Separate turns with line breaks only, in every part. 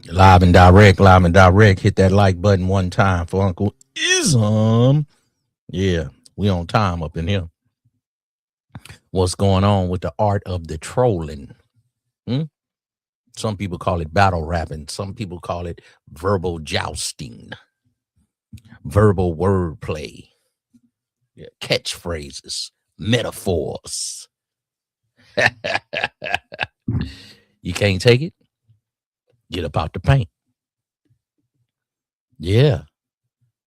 Live and direct, live and direct. Hit that like button one time for Uncle IZM. Yeah, we on time up in here. What's going on with the art of the trolling? Hmm? Some people call it battle rapping. Some people call it verbal jousting, verbal wordplay, catchphrases, metaphors. You can't take it? Get up out the paint. Yeah.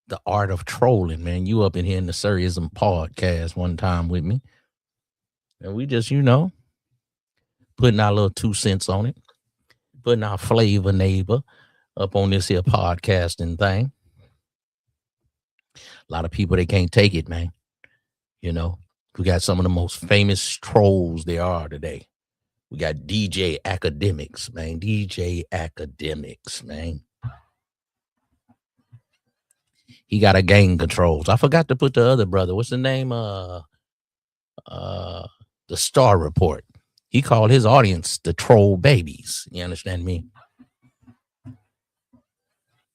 The art of trolling, man. You up in here in the IZM podcast one time with me. And we just, putting our little 2 cents on it, putting our flavor neighbor up on this here podcasting thing. A lot of people, they can't take it, man. We got some of the most famous trolls there are today. We got DJ Academics, man. DJ Academics, man. He got a gang controls. I forgot to put the other brother. What's the name? The Star Report. He called his audience the troll babies. You understand me?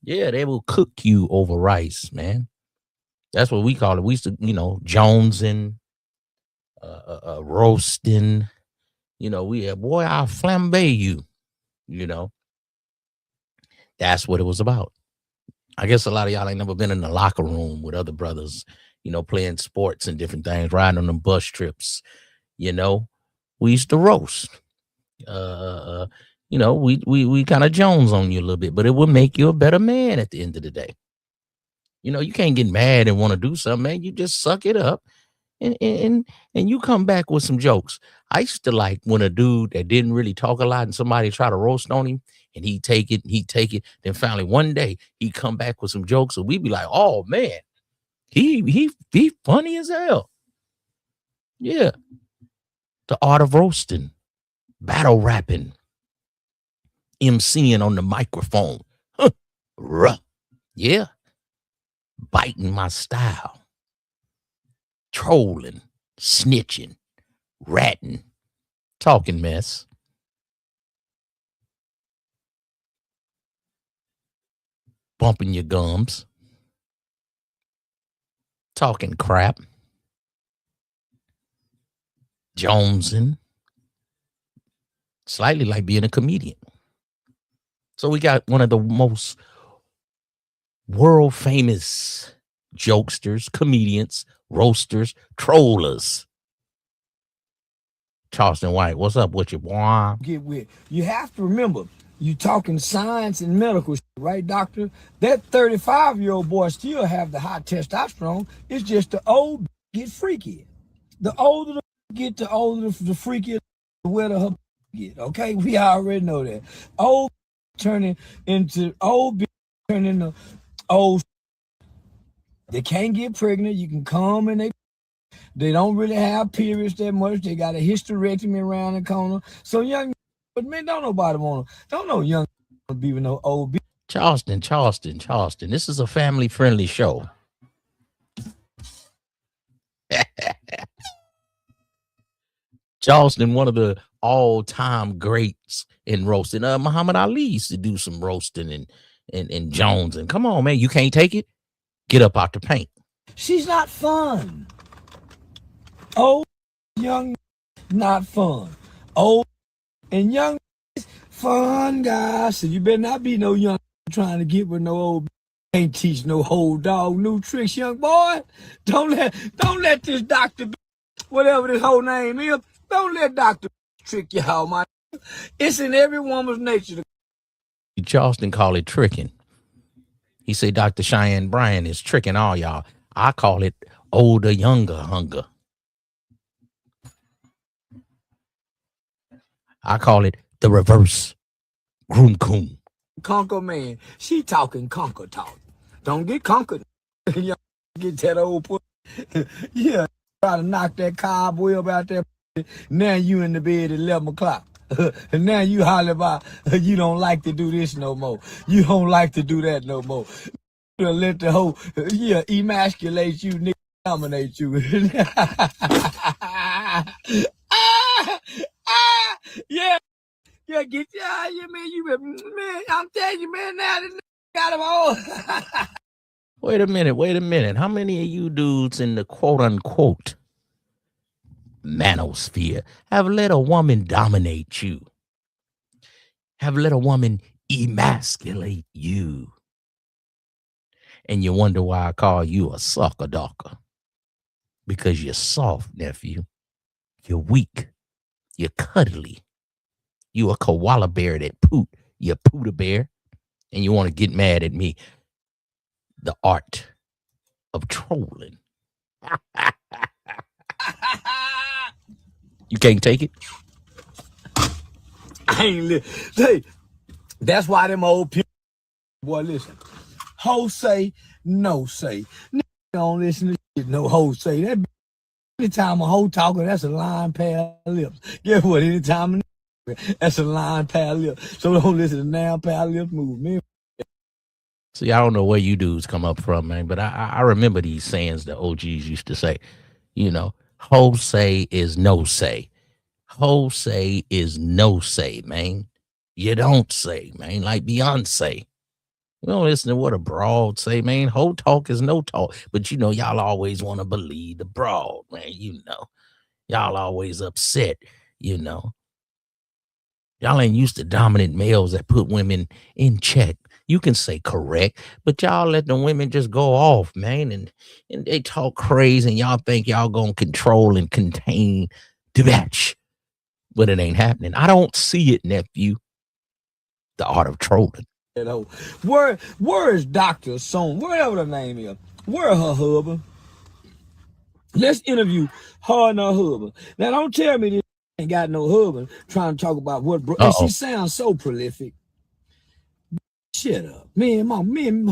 Yeah, they will cook you over rice, man. That's what we call it. We used to, jonesing, roasting. We have, boy, I'll flambe you. That's what it was about. I guess a lot of y'all ain't never been in the locker room with other brothers, playing sports and different things, riding on them bus trips. We used to roast. We kind of Jones on you a little bit, but it will make you a better man at the end of the day. You can't get mad and want to do something, man. You just suck it up and you come back with some jokes. I used to like when a dude that didn't really talk a lot and somebody try to roast on him and he'd take it. Then finally one day he'd come back with some jokes. So we'd be like, oh man, he funny as hell. Yeah. The art of roasting, battle rapping, MCing on the microphone. Yeah. Biting my style. Trolling, snitching, ratting, talking mess. Bumping your gums. Talking crap. Jonesing. Slightly like being a comedian. So we got one of the most world famous jokesters, comedians, roasters, trollers. Charleston White, what's up with you, boy?
Get with. You have to remember, you talking science and medical, right, doctor? That 35-year-old boy still have the high testosterone. It's just the old get freaky. The older the get, the older the freakier the wetter her get. Okay, we already know that. Old turning into old turning into old. They can't get pregnant. You can come and they don't really have periods that much. They got a hysterectomy around the corner. So young, but man, don't know young be with no old.
Charleston. This is a family-friendly show. Charleston, one of the all-time greats in roasting. Muhammad Ali used to do some roasting and Jones. And come on, man, you can't take it? Get up out the paint.
She's not fun. Old, young, not fun. Old and young, fun, guys. So you better not be no young trying to get with no old. Ain't teach no whole dog new tricks, young boy. Don't let this doctor, whatever this whole name is, don't let doctor trick y'all, man. It's in every woman's nature.
Charleston call it tricking. He say Dr. Cheyenne Bryan is tricking all y'all. I call it older, younger hunger. I call it the reverse groom coon.
Conquer man. She talking conquer talk. Don't get conquered. Y'all get that old put. Yeah, try to knock that cobweb out there. Now you in the bed at 11 o'clock. And now you holler about you don't like to do this no more. You don't like to do that no more. Let the whole emasculate you, nigga, dominate you. Yeah. Yeah, get you, man. I'm telling you, man. Now this got them all.
Wait a minute. How many of you dudes in the quote unquote manosphere have let a woman dominate you? Have let a woman emasculate you? And you wonder why I call you a sucker docker? Because you're soft, nephew. You're weak. You're cuddly. You a koala bear that poot. You Poodle bear. And you want to get mad at me. The art of trolling. You can't take it?
I ain't say that's why them old people, boy, listen. Ho say, no say. Nigga don't listen to shit, no ho say. That anytime a hoe talking, that's a lying pair of lips. Guess what? Anytime that's a lying pair of lips. So don't listen to now pair of lips move, man.
See, I don't know where you dudes come up from, man, but I remember these sayings the OGs used to say. You know, ho say is no say. Ho say is no say, man. You don't say, man, like Beyonce. You don't listen to what a broad say, man. Ho talk is no talk. But you know, y'all always want to believe the broad, man. You know, y'all always upset, you know. Y'all ain't used to dominant males that put women in check. You can say correct, but y'all let the women just go off, man, and they talk crazy, and y'all think y'all gonna control and contain the batch, but it ain't happening. I don't see it, nephew. The art of trolling.
You know, where is Dr. Son, whatever the name is? Where her husband? Let's interview her and her husband. Now, don't tell me this ain't got no husband trying to talk about what, bro. And she sounds so prolific. Shut up, man. Women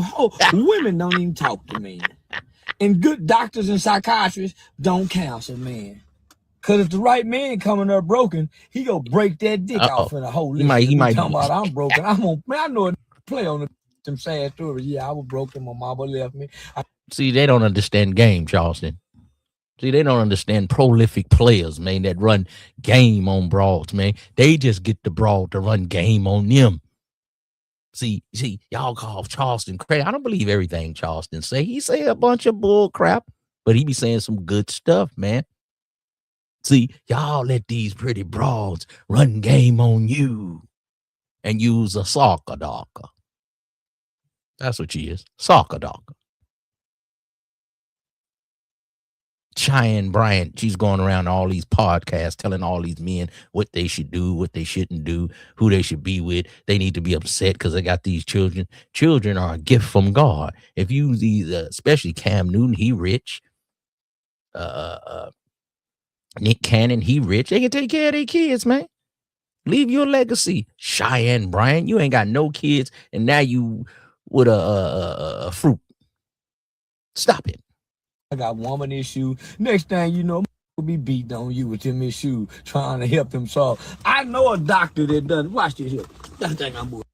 don't even talk to men, and good doctors and psychiatrists don't counsel men. Cause if the right man coming up broken, he gonna break that dick off in a whole list. He might talking about I'm broken. I'm gonna, man, I know it play on them sad stories. Yeah, I was broken. My mama left me.
See, they don't understand game, Charleston. See, they don't understand prolific players, man, that run game on broads, man. They just get the broad to run game on them. See, y'all call Charleston crazy. I don't believe everything Charleston say. He say a bunch of bull crap, but he be saying some good stuff, man. See, y'all let these pretty broads run game on you and use a soccer docker. That's what she is, soccer docker. Cheyenne Bryant, she's going around all these podcasts telling all these men what they should do, what they shouldn't do, who they should be with. They need to be upset because they got these children. Children are a gift from God. If you these, especially Cam Newton, he rich. Nick Cannon, he rich. They can take care of their kids, man. Leave your legacy. Cheyenne Bryant, you ain't got no kids, and now you with a fruit. Stop it.
I got woman issue. Next thing you know, will be beating on you with them issues, trying to help them solve. I know a doctor that done. Watch this here. That thing I'm with.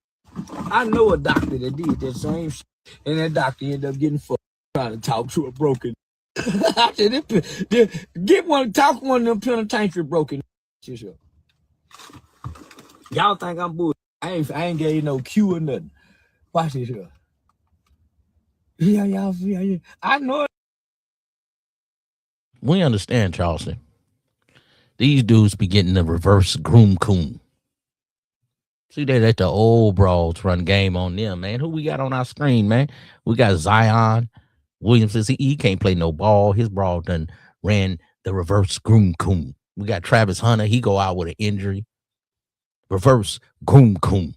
I know a doctor that did that same shit, and that doctor ended up getting fucked trying to talk to a broken. I said, get one, talk one of them penitentiary broken. Y'all think I'm bull? I ain't gave no cue or nothing. Watch this here. Yeah. I know it.
We understand, Charleston. These dudes be getting the reverse groom coon. See, they let the old broads run game on them, man. Who we got on our screen, man? We got Zion Williamson. He can't play no ball. His broad done ran the reverse groom coon. We got Travis Hunter. He go out with an injury. Reverse groom coon.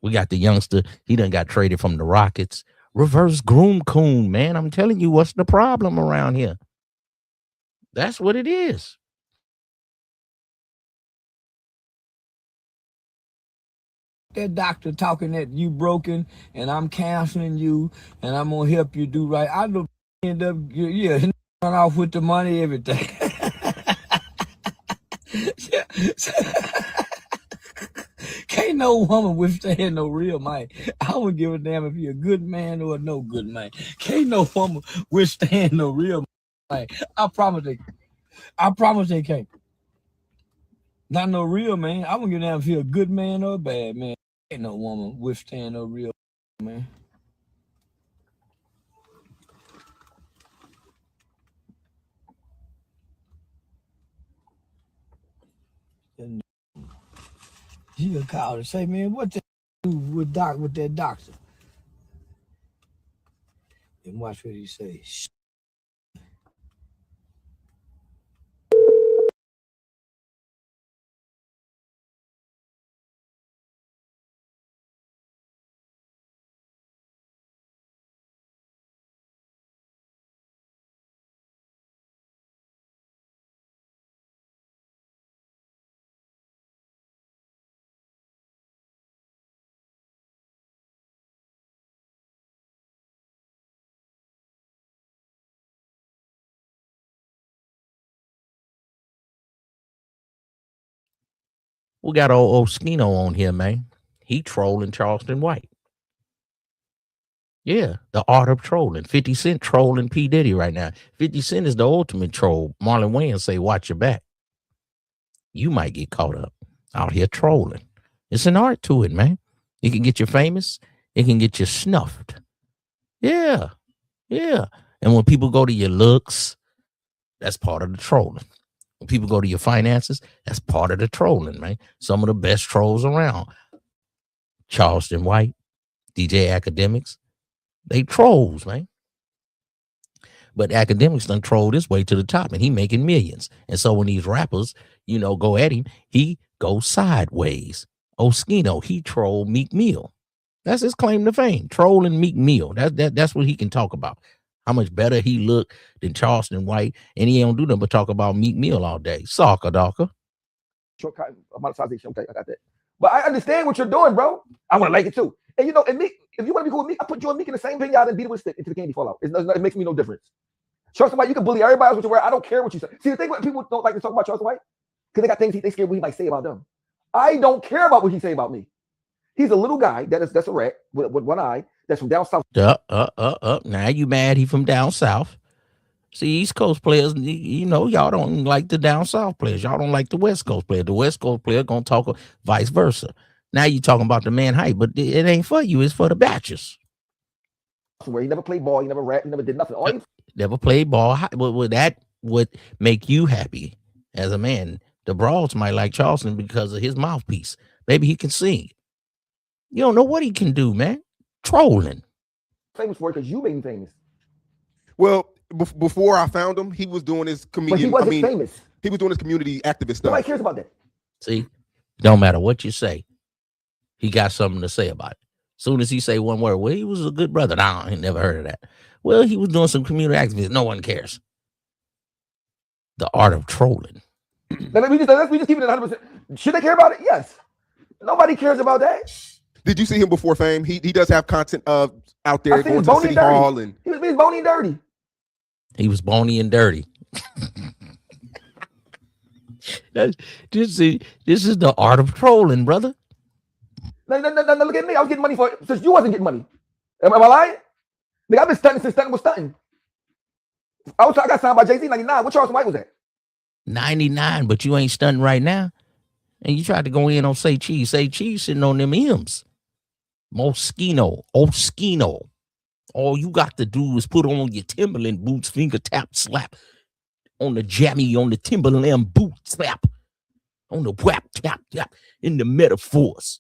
We got the youngster. He done got traded from the Rockets. Reverse groom coon, man. I'm telling you, what's the problem around here? That's what it is.
That doctor talking that you broken and I'm counseling you and I'm gonna help you do right. I look end up run off with the money, everything. Can't no woman withstand no real man. I wouldn't give a damn if you're a good man or no good man. Can't no woman withstand no real man. I promise they can't. Not no real man. I wouldn't give a damn if he a good man or a bad man. Ain't no woman withstand no real man. And he'll call and say, man, what the do with that doctor? And watch what he say.
We got old Skino on here, man. He trolling Charleston White. Yeah, the art of trolling. 50 Cent trolling P. Diddy right now. 50 Cent is the ultimate troll. Marlon Wayans say, watch your back. You might get caught up out here trolling. It's an art to it, man. It can get you famous. It can get you snuffed. Yeah, yeah. And when people go to your looks, that's part of the trolling. When people go to your finances, that's part of the trolling, man. Some of the best trolls around. Charleston White, DJ Academics, they trolls, man. But Academics done trolled his way to the top, and he making millions. And so when these rappers, go at him, he goes sideways. Oskino, he trolled Meek Mill. That's his claim to fame, trolling Meek Mill. That's what he can talk about. How much better he looked than Charleston White, and he don't do nothing but talk about Meek Mill all day. Soccer, Dawker.
Shortcut monetization. Okay, I got that. But I understand what you're doing, bro. I want to like it too. And and Meek, if you want to be cool with Meek, I put you and Meek in the same video and beat it with a stick until the candy fall out. It makes me no difference. Charleston White, you can bully everybody else with your word. I don't care what you say. See, the thing what people don't like to talk about Charleston White, because they got things they scared what he might say about them. I don't care about what he say about me. He's a little guy that's a rat with one eye that's from down south.
Now you mad he from down south. See, East Coast players, y'all don't like the down south players. Y'all don't like the West Coast player. The West Coast player gonna talk vice versa. Now you talking about the man hype, but it ain't for you. It's for the batches.
Where he never played ball, he never rap, he never did nothing.
Never played ball. That would make you happy as a man. The Broads might like Charleston because of his mouthpiece. Maybe he can sing. You don't know what he can do, man. Trolling.
Famous for it because you made him famous.
Well, before I found him, he was doing his comedian.
But he wasn't famous.
He was doing his community activist stuff.
Nobody cares about that.
See, don't matter what you say, he got something to say about it. Soon as he say one word, well, he was a good brother. Nah, I ain't never heard of that. Well, he was doing some community activism. No one cares. The art of trolling.
We just keep it at 100%. Should they care about it? Yes. Nobody cares about that.
Did you see him before fame? He does have content out there going to City Hall, and
he was bony and dirty.
He was bony and dirty. This is the art of trolling, brother.
No, look at me. I was getting money for it since you wasn't getting money. Am I lying? Nigga, I've been stunting since stunting was stunting. I got signed by Jay-Z 99. What Charleston White was that?
99, but you ain't stunting right now. And you tried to go in on Say Cheese. Say Cheese sitting on them M's. Oskino. All you got to do is put on your Timberland boots, finger tap, slap. On the jammy, on the Timberland boot, slap. On the whap, tap, tap. In the metaphors.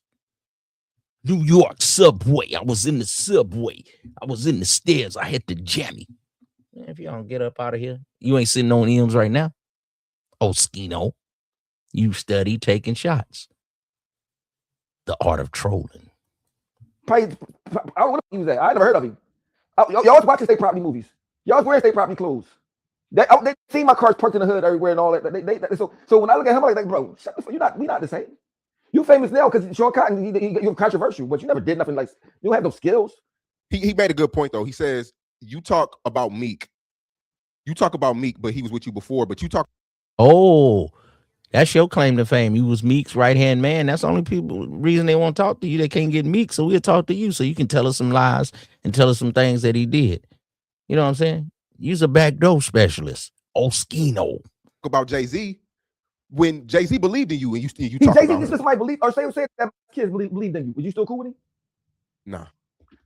New York subway. I was in the subway. I was in the stairs. I had the jammy. Man, if you don't get up out of here, you ain't sitting on M's right now. Oskino. You study taking shots. The art of trolling.
I don't want to use that. I never heard of him. Y'all always watch state property movies. Y'all wear state property clothes. They see my cars parked in the hood everywhere and all that. So when I look at him, I'm like, bro, we not the same. You famous now because Sean Cotton, you're controversial, but you never did nothing like you don't have no skills.
He made a good point though. He says you talk about Meek. You talk about Meek, but he was with you before. But you talk.
Oh, that's your claim to fame. You was Meek's right-hand man. That's the only reason they won't talk to you. They can't get Meek, so we'll talk to you so you can tell us some lies and tell us some things that he did. You know what I'm saying? You's a backdoor specialist. Oskino.
About Jay-Z. when Jay-Z believed in you and you
He
talk
Jay-Z
about
just
him.
somebody believe or say that kids believed in you. Was you still cool with him?
Nah.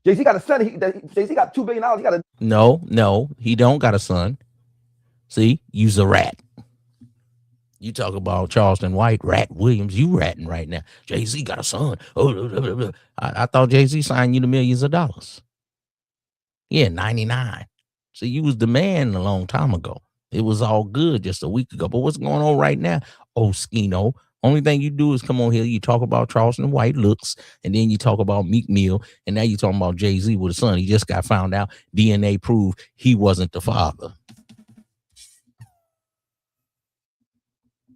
Jay-Z got a son. Jay-Z got $2 billion. He got a
No, he don't got a son. See, you's a rat. You talk about Charleston White, Rat Williams, you ratting right now. Jay-Z got a son. I thought Jay-Z signed you to millions of dollars. Yeah, 99. So you was the man a long time ago. It was all good just a week ago. But what's going on right now? Oh, Skino. Only thing you do is come on here, you talk about Charleston White looks, and then you talk about Meek Mill, and now you're talking about Jay-Z with a son. He just got found out. DNA proved he wasn't the father.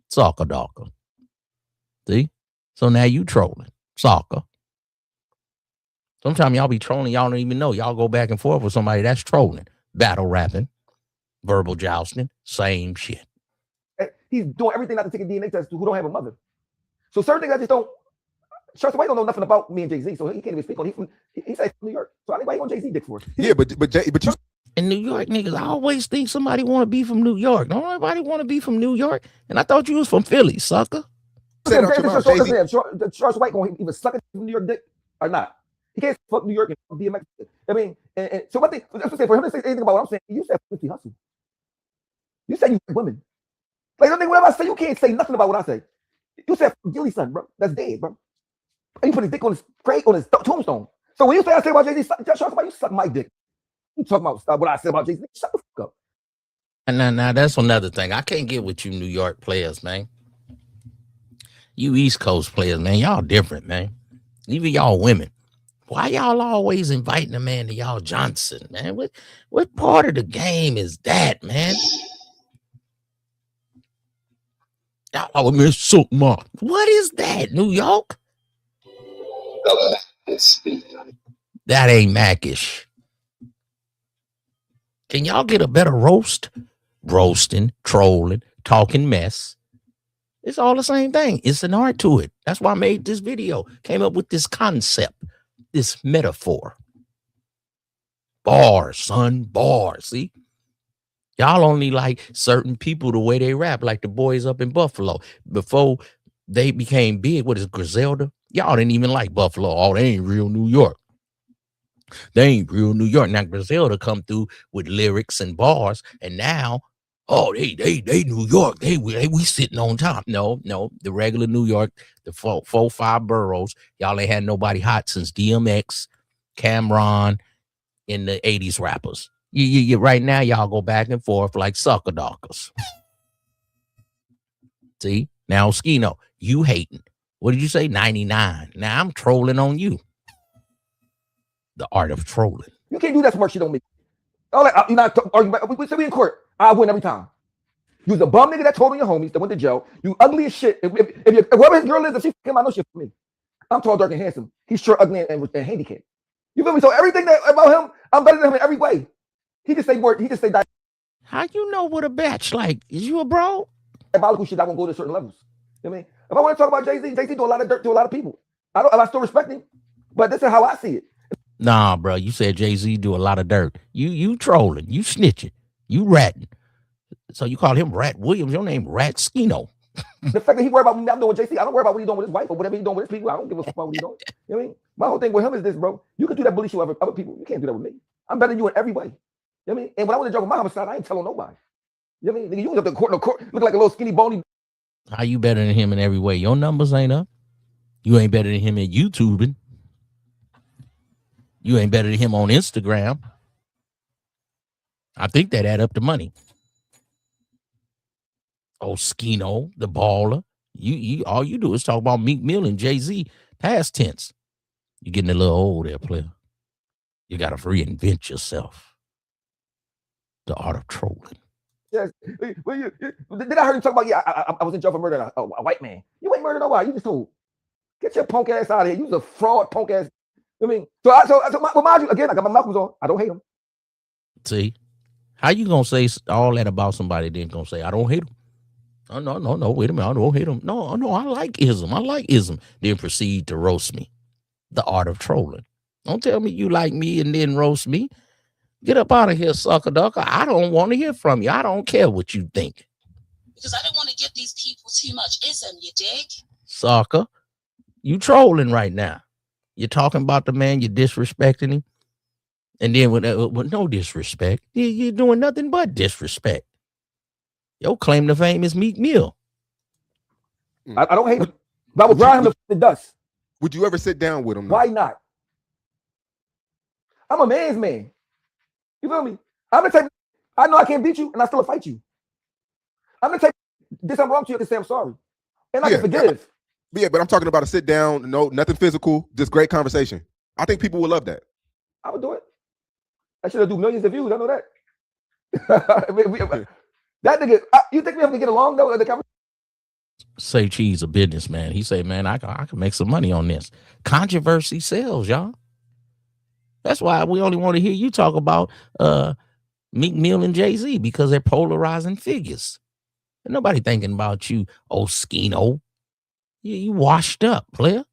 Soccer Dawker. See? So now you trolling. Soccer. Sometimes y'all be trolling, y'all don't even know. Y'all go back and forth with somebody that's trolling. Battle rapping, verbal jousting, same shit.
He's doing everything not to take a DNA test to who don't have a mother. So certain things I just don't. Charleston White don't know nothing about me and Jay-Z, so he can't even speak on. He said from New York, so anybody on Jay-Z dick for us.
Yeah, but you.
In New York, niggas, I always think somebody want to be from New York. Don't nobody want to be from New York. And I thought you was from Philly, sucker.
Charleston White going to even suck at New York dick or not? He can't fuck New York and fuck DMX. I mean, and so one thing, that's what I'm saying, for him to say anything about what I'm saying, you said 50 hustle. You said you like women. Like, whatever I say, you can't say nothing about what I say. You said Gilly's son, bro. That's dead, bro. And you put his dick on his tombstone. So when you say I say about Jay-Z, Charleston White, you suck my dick. You talking about what I said about Jay-Z? Shut the fuck up.
And now that's another thing. I can't get with you New York players, man. You East Coast players, man. Y'all different, man. Even y'all women. Why y'all always inviting a man to y'all Johnson, man? What part of the game is that, man? Y'all miss so much. What is that, New York? That ain't Macish. Can y'all get a better roast? Roasting, trolling, talking mess. It's all the same thing. It's an art to it. That's why I made this video. Came up with this concept, this metaphor. Bars, son, bars. See? Y'all only like certain people the way they rap, like the boys up in Buffalo. Before they became big, what is Griselda? Y'all didn't even like Buffalo. Oh, they ain't real New York. They ain't real New York. Now Griselda come through with lyrics and bars, and now, oh, they New York. We sitting on top. No, the regular New York, the 4-5 boroughs. Y'all ain't had nobody hot since DMX, Cameron, in the 80s rappers. You right now, y'all go back and forth like sucker dockers. See? Now, Skino, you hating. What did you say? 99. Now I'm trolling on you. The art of trolling.
You can't do that smart shit on me. All that, you're not arguing. We in court. I win every time. You was a bum nigga that told on your homies that went to jail. You ugly as shit. If whoever his girl is, if she came, I know shit for me. I'm tall, dark, and handsome. He's short, ugly, and handicapped. You feel me? So everything that about him, I'm better than him in every way. He just say word. He just say that.
How you know what a batch like? Is you a bro?
Diabolical shit. I won't go to certain levels. You know what I mean? If I want to talk about Jay-Z, Jay-Z do a lot of dirt to a lot of people. I still respect him, but this is how I see it.
Nah, bro. You said Jay-Z do a lot of dirt. You trolling. You snitching. You ratting. So you call him Rat Williams. Your name Rat Skino.
The fact that he worry about me, I'm doing Jay-Z. I don't worry about what he's doing with his wife or whatever he's doing with his people. I don't give a fuck about what he's doing. You know what I mean? My whole thing with him is this, bro. You can do that bully shit with other people. You can't do that with me. I'm better than you in every way. You know what I mean? And when I went to jail with my homicide, I ain't telling nobody. You know what I mean? Nigga, you was up the court, looking like a little skinny bony.
How you better than him in every way? Your numbers ain't up. You ain't better than him in YouTubing. You ain't better than him on Instagram. I think that add up to money. Oh, Skino, the baller. You all you do is talk about Meek Mill and Jay-Z past tense. You're getting a little old there, player. You gotta reinvent yourself. The art of trolling.
Yes. Did I heard him talk about, I was in jail for murdering a white man. You ain't murdered nobody. You just told. Get your punk ass out of here. You was a fraud punk ass. I mean, so mind you, again, I got my mouth on. I don't hate him.
See, how you gonna say all that about somebody then gonna say I don't hate him? Oh, no, wait a minute, I don't hate him. No, I like ism. Then proceed to roast me. The art of trolling. Don't tell me you like me and then roast me. Get up out of here, sucker ducker. I don't want to hear from you. I don't care what you think.
because I don't want to give these people too much ism, you dig?
Sucker, you trolling right now. You're talking about the man, you're disrespecting him. And then with no disrespect, you're doing nothing but disrespect. Your claim to fame is Meek Mill.
I don't hate him, but I would grind him to dust.
Would you ever sit down with him?
Why not? I'm a man's man. You feel me? I'm the type. I know I can't beat you, and I still fight you. I'm the type. Did something wrong to you? I can say I'm sorry, and I can forgive.
Yeah, but I'm talking about a sit down. No, nothing physical. Just great conversation. I think people would love that.
I would do it. I should have do millions of views. I know that. That nigga. You think we have to get along though?
Say Cheese a businessman. He say, man, I can make some money on this. Controversy sells, y'all. That's why we only want to hear you talk about Meek Mill and Jay-Z, because they're polarizing figures. And nobody thinking about you, Skino. You washed up, player.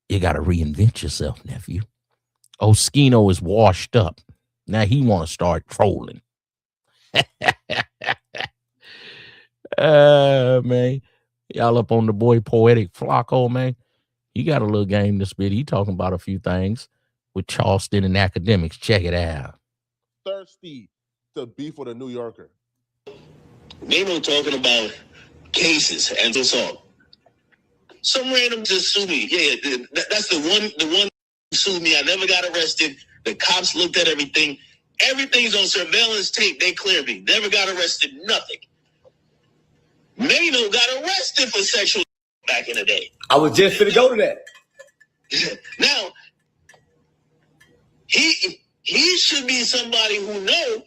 You got to reinvent yourself, nephew. Skino is washed up. Now he want to start trolling. Man. Y'all up on the boy Poetic Flacco, man. He got a little game to spit. He talking about a few things with Charleston and academics. Check it out.
Thirsty to beef with a New Yorker.
They were talking about cases and assault. Some random just sued me. Yeah, that's the one who sued me. I never got arrested. The cops looked at everything. Everything's on surveillance tape. They cleared me. Never got arrested. Nothing. Mano got arrested for sexual back in the day.
I was just finna go to that.
Now, he should be somebody who know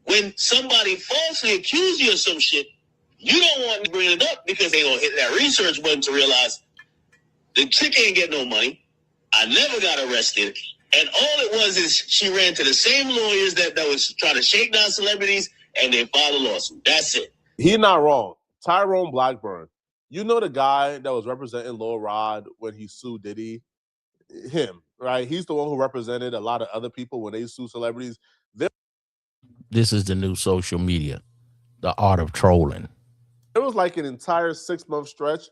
when somebody falsely accuses you of some shit, you don't want to bring it up because they gonna hit that research button to realize the chick ain't get no money. I never got arrested. And all it was is she ran to the same lawyers that was trying to shake down celebrities, and they filed a lawsuit. That's it.
He's not wrong. Tyrone Blackburn, you know the guy that was representing Lil Rod when he sued Diddy? Him, right? He's the one who represented a lot of other people when they sue celebrities.
This is the new social media, the art of trolling.
It was like an entire 6-month stretch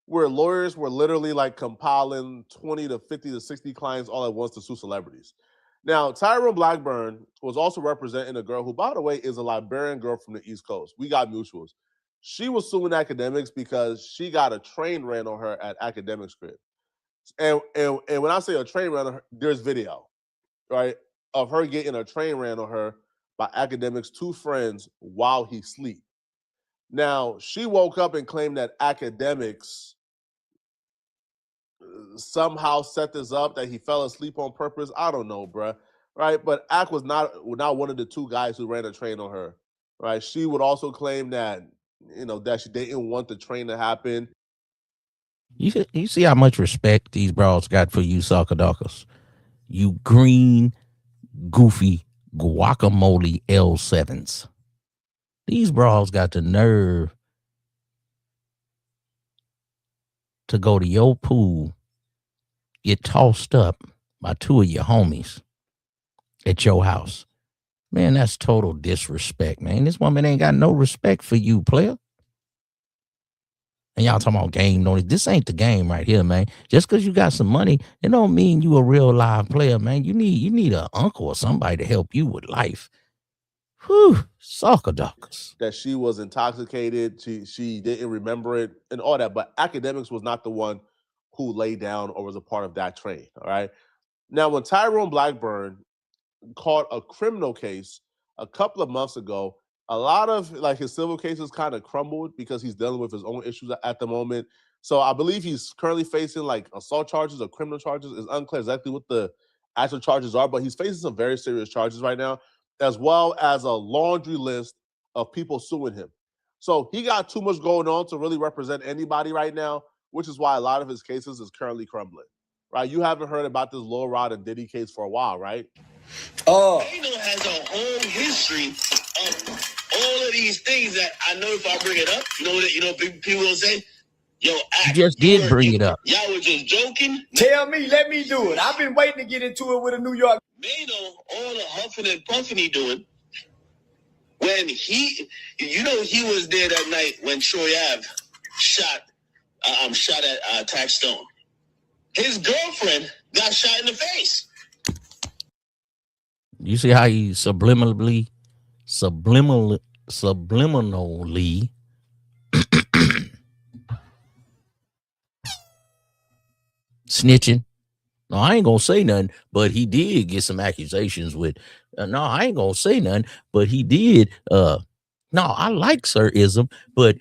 where lawyers were literally like compiling 20 to 50 to 60 clients all at once to sue celebrities. Now, Tyrone Blackburn was also representing a girl who, by the way, is a Liberian girl from the East Coast. We got mutuals. She was suing academics because she got a train ran on her at academics' crib. And when I say a train ran on her, there's video, right, of her getting a train ran on her by academics' 2 friends while he sleep. Now, she woke up and claimed that academics somehow set this up, that he fell asleep on purpose. I don't know, bruh, right? But Ak was not one of the 2 guys who ran a train on her, right? She would also claim that, that she didn't want the train to happen.
You see how much respect these bros got for you, sucker-duckers. You green, goofy, guacamole L7s. These bros got the nerve to go to your pool, get tossed up by 2 of your homies at your house. Man, that's total disrespect, man. This woman ain't got no respect for you, player. And y'all talking about game, no, this ain't the game right here, man. Just because you got some money, it don't mean you a real live player, man. You need an uncle or somebody to help you with life. Whew, soccer duckers.
That she was intoxicated, she didn't remember it, and all that. But academics was not the one who laid down or was a part of that train. All right. Now, when Tyrone Blackburn caught a criminal case a couple of months ago, a lot of his civil cases kind of crumbled because he's dealing with his own issues at the moment. So I believe he's currently facing assault charges or criminal charges. It's unclear exactly what the actual charges are, but he's facing some very serious charges right now, as well as a laundry list of people suing him. So he got too much going on to really represent anybody right now, which is why a lot of his cases is currently crumbling. Right? You haven't heard about this Lil Rod and Diddy case for a while, right?
Mano has a whole history of all of these things that I know if I bring it up, people will say, yo,
you just did bring it up.
Y'all were just joking.
Tell me, let me do it. I've been waiting to get into it with a New York.
Mano, all the huffing and puffing he doing, when he was there that night when Troy Ave shot at Taxstone. His girlfriend got shot in the face.
You see how he subliminally snitching. No, I ain't gonna say nothing, but he did get some accusations with. No, I ain't gonna say nothing, but he did. No, I like Sir Ism, but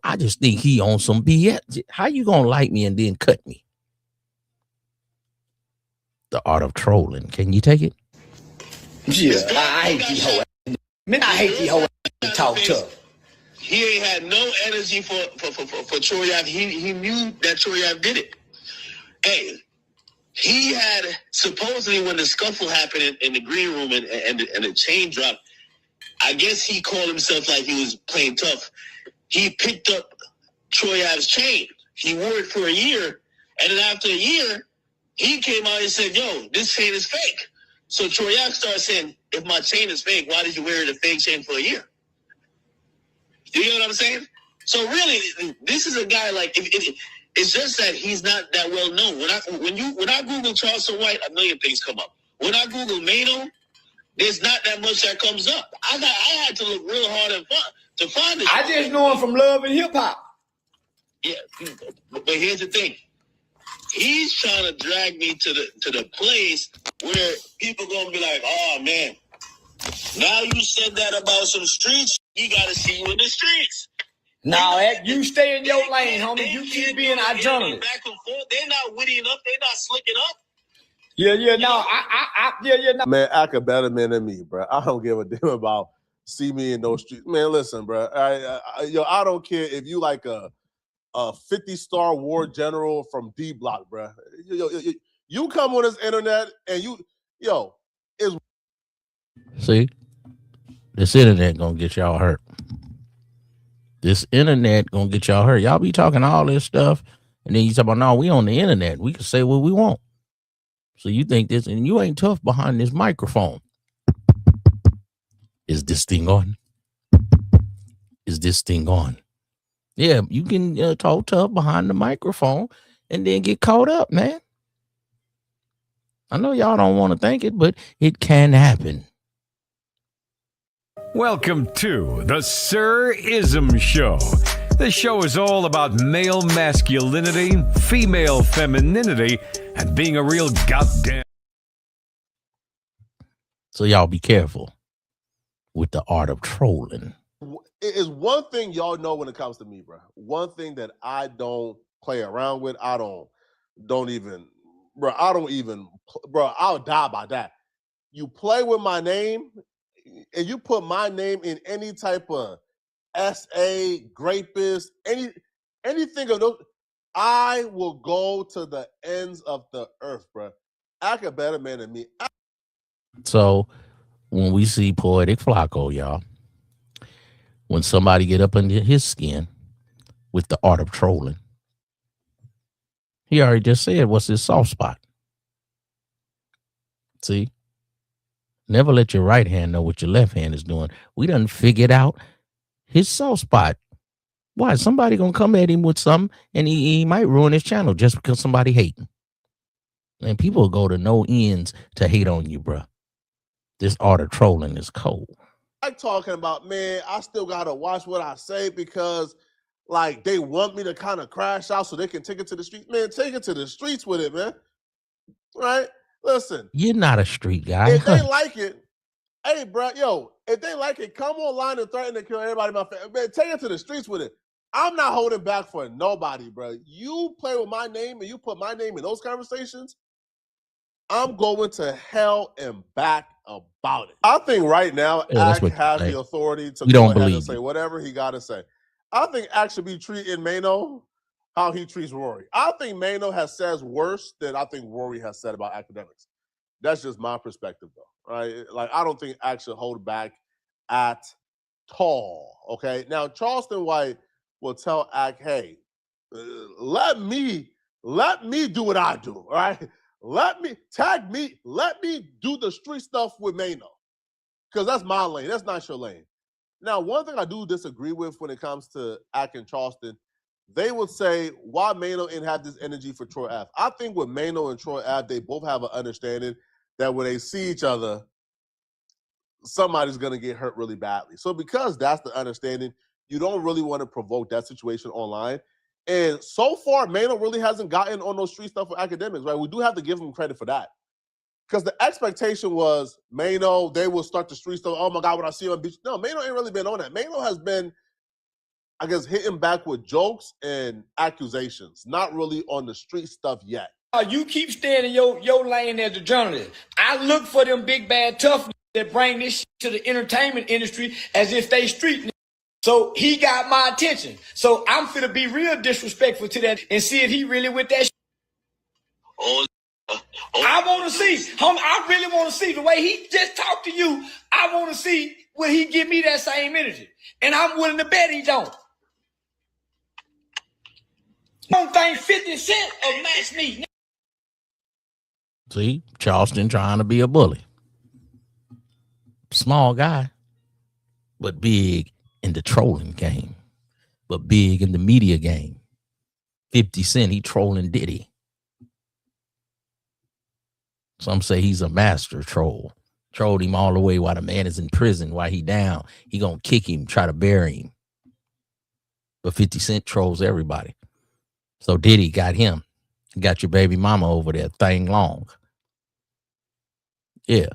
I just think he on some BS. How you gonna like me and then cut me? The art of trolling. Can you take it?
Yeah, I hate these hoes. Man, I hate these hoes that talk tough.
He ain't had no energy for Troy Ave. He knew that Troy Ave did it. Hey, he had supposedly when the scuffle happened in the green room and the chain dropped, I guess he called himself like he was playing tough. He picked up Troy Ave's chain. He wore it for a year, and then after a year, he came out and said, "Yo, this chain is fake." So Troy Ave started saying, "If my chain is fake, why did you wear the fake chain for a year?" You know what I'm saying? So really, this is a guy like it's just that he's not that well known. When I Google Charleston White, a million things come up. When I Google Mano, there's not that much that comes up. I had to look real hard to find it.
I just know him from Love and Hip Hop.
Yeah, but here's the thing. He's trying to drag me to the place where people gonna be like, "Oh man, now you said that about some streets. You gotta see you in the streets."
Now, you stay in your lane, homie. You keep being our journalist.
Back and forth. They're not wittying up. They're not slicking up.
Yeah.
Man, I could better man than me, bro. I don't give a damn about see me in those streets. Man, listen, bro. I don't care if you like a 50-star war general from D Block, bro. You come on this internet and
See, this internet gonna get y'all hurt. This internet gonna get y'all hurt. Y'all be talking all this stuff, and then you talk about, no, we on the internet. We can say what we want. So you think this, and you ain't tough behind this microphone. Is this thing on? Is this thing on? Yeah, you can talk tough behind the microphone and then get caught up, man. I know y'all don't want to think it, but it can happen.
Welcome to the Sir Ism Show. The show is all about male masculinity, female femininity, and being a real goddamn.
So y'all be careful with the art of trolling.
It is one thing y'all know when it comes to me, bro. One thing that I don't play around with. I'll die by that. You play with my name, and you put my name in any type of SA, rapist, anything of those, I will go to the ends of the earth, bro. I could better man than me.
So when we see Poetic Flacco, y'all, when somebody get up under his skin with the art of trolling, he already just said what's his soft spot. See? Never let your right hand know what your left hand is doing. We done figured out his soft spot. Why? Somebody gonna come at him with something, and he might ruin his channel just because somebody hating. And people go to no ends to hate on you, bro. This art of trolling is cold.
I'm talking about, man, I still gotta watch what I say because, like, they want me to kind of crash out so they can take it to the streets. Man, take it to the streets with it, man. Right? Listen.
You're not a street guy.
If they like it, hey, bro, if they like it, come online and threaten to kill everybody in my family. Man, take it to the streets with it. I'm not holding back for nobody, bro. You play with my name and you put my name in those conversations, I'm going to hell and back about it. I think right now, Ack has the authority to go ahead and say whatever he got to say. I think Ack should be treating Mano how he treats Rory. I think Mano has said worse than I think Rory has said about academics. That's just my perspective, though, right? Like, I don't think Ack should hold back at all, okay? Now, Charleston White will tell Ack, hey, let me do what I do, all right? Let me do the street stuff with Mano, because that's my lane. That's not your lane. Now, one thing I do disagree with when it comes to Ack and Charleston, they would say, why Mano didn't have this energy for Troy Ave? I think with Mano and Troy Ave, they both have an understanding that when they see each other, somebody's going to get hurt really badly. So because that's the understanding, you don't really want to provoke that situation online. And so far, Mano really hasn't gotten on those street stuff with academics, right? We do have to give him credit for that. Because the expectation was Mano, they will start the street stuff. Oh my God, when I see him on beach. No, Mano ain't really been on that. Mano has been, I guess, hitting back with jokes and accusations, not really on the street stuff yet.
You keep staying in your lane as a journalist. I look for them big bad tough that bring this shit to the entertainment industry as if they street. So he got my attention. So I'm finna be real disrespectful to that and see if he really with that shit. I want to see. I really want to see the way he just talked to you. I want to see will he give me that same energy. And I'm willing to bet he don't. Don't think 50 Cent will match me.
See, Charleston trying to be a bully. Small guy, but big in the trolling game, but big in the media game. 50 Cent, he trolling Diddy. Some say he's a master troll. Trolled him all the way while the man is in prison, while he down. He gonna kick him, try to bury him. But 50 Cent trolls everybody. So Diddy got him. Got your baby mama over there, thing long. Yeah.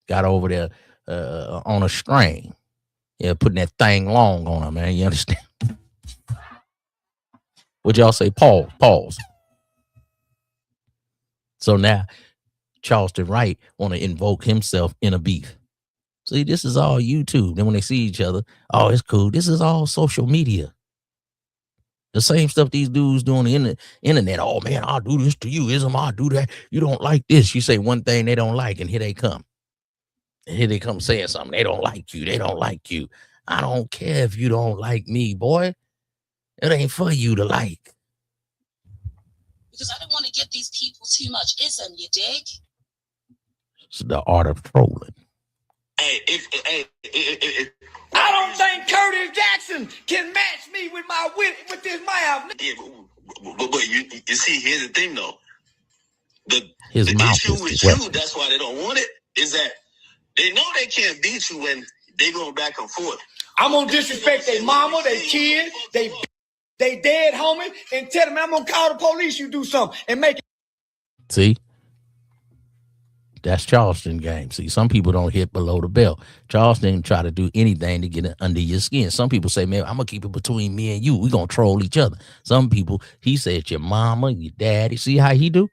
Got over there on a string. Yeah, putting that thing long on her, man. You understand? Would y'all say pause? So now Charleston Wright want to invoke himself in a beef. See, this is all YouTube. Then when they see each other, oh, it's cool. This is all social media. The same stuff these dudes do on the internet. Oh, man, I'll do this to you, IZM. I'll do that. You don't like this. You say one thing they don't like, and here they come. And here they come saying something. They don't like you. They don't like you. I don't care if you don't like me, boy. It ain't for you to like.
Because I don't want to give these people too much IZM, you dig?
It's the art of trolling.
I don't think Curtis Jackson can match me with this mouth.
Yeah, but you see, here's the thing though. The
mouth
issue
is
with
the
you,
weapon.
that's why they don't want it, is that they know they can't beat you when they going back and forth.
I'm gonna disrespect their mama, their kids, they dead homie, and tell them I'm gonna call the police. You do something and make it.
See? That's Charleston game. See, some people don't hit below the belt. Charleston try to do anything to get it under your skin. Some people say, man, I'm going to keep it between me and you. We're going to troll each other. Some people, he said your mama, your daddy. See how he do?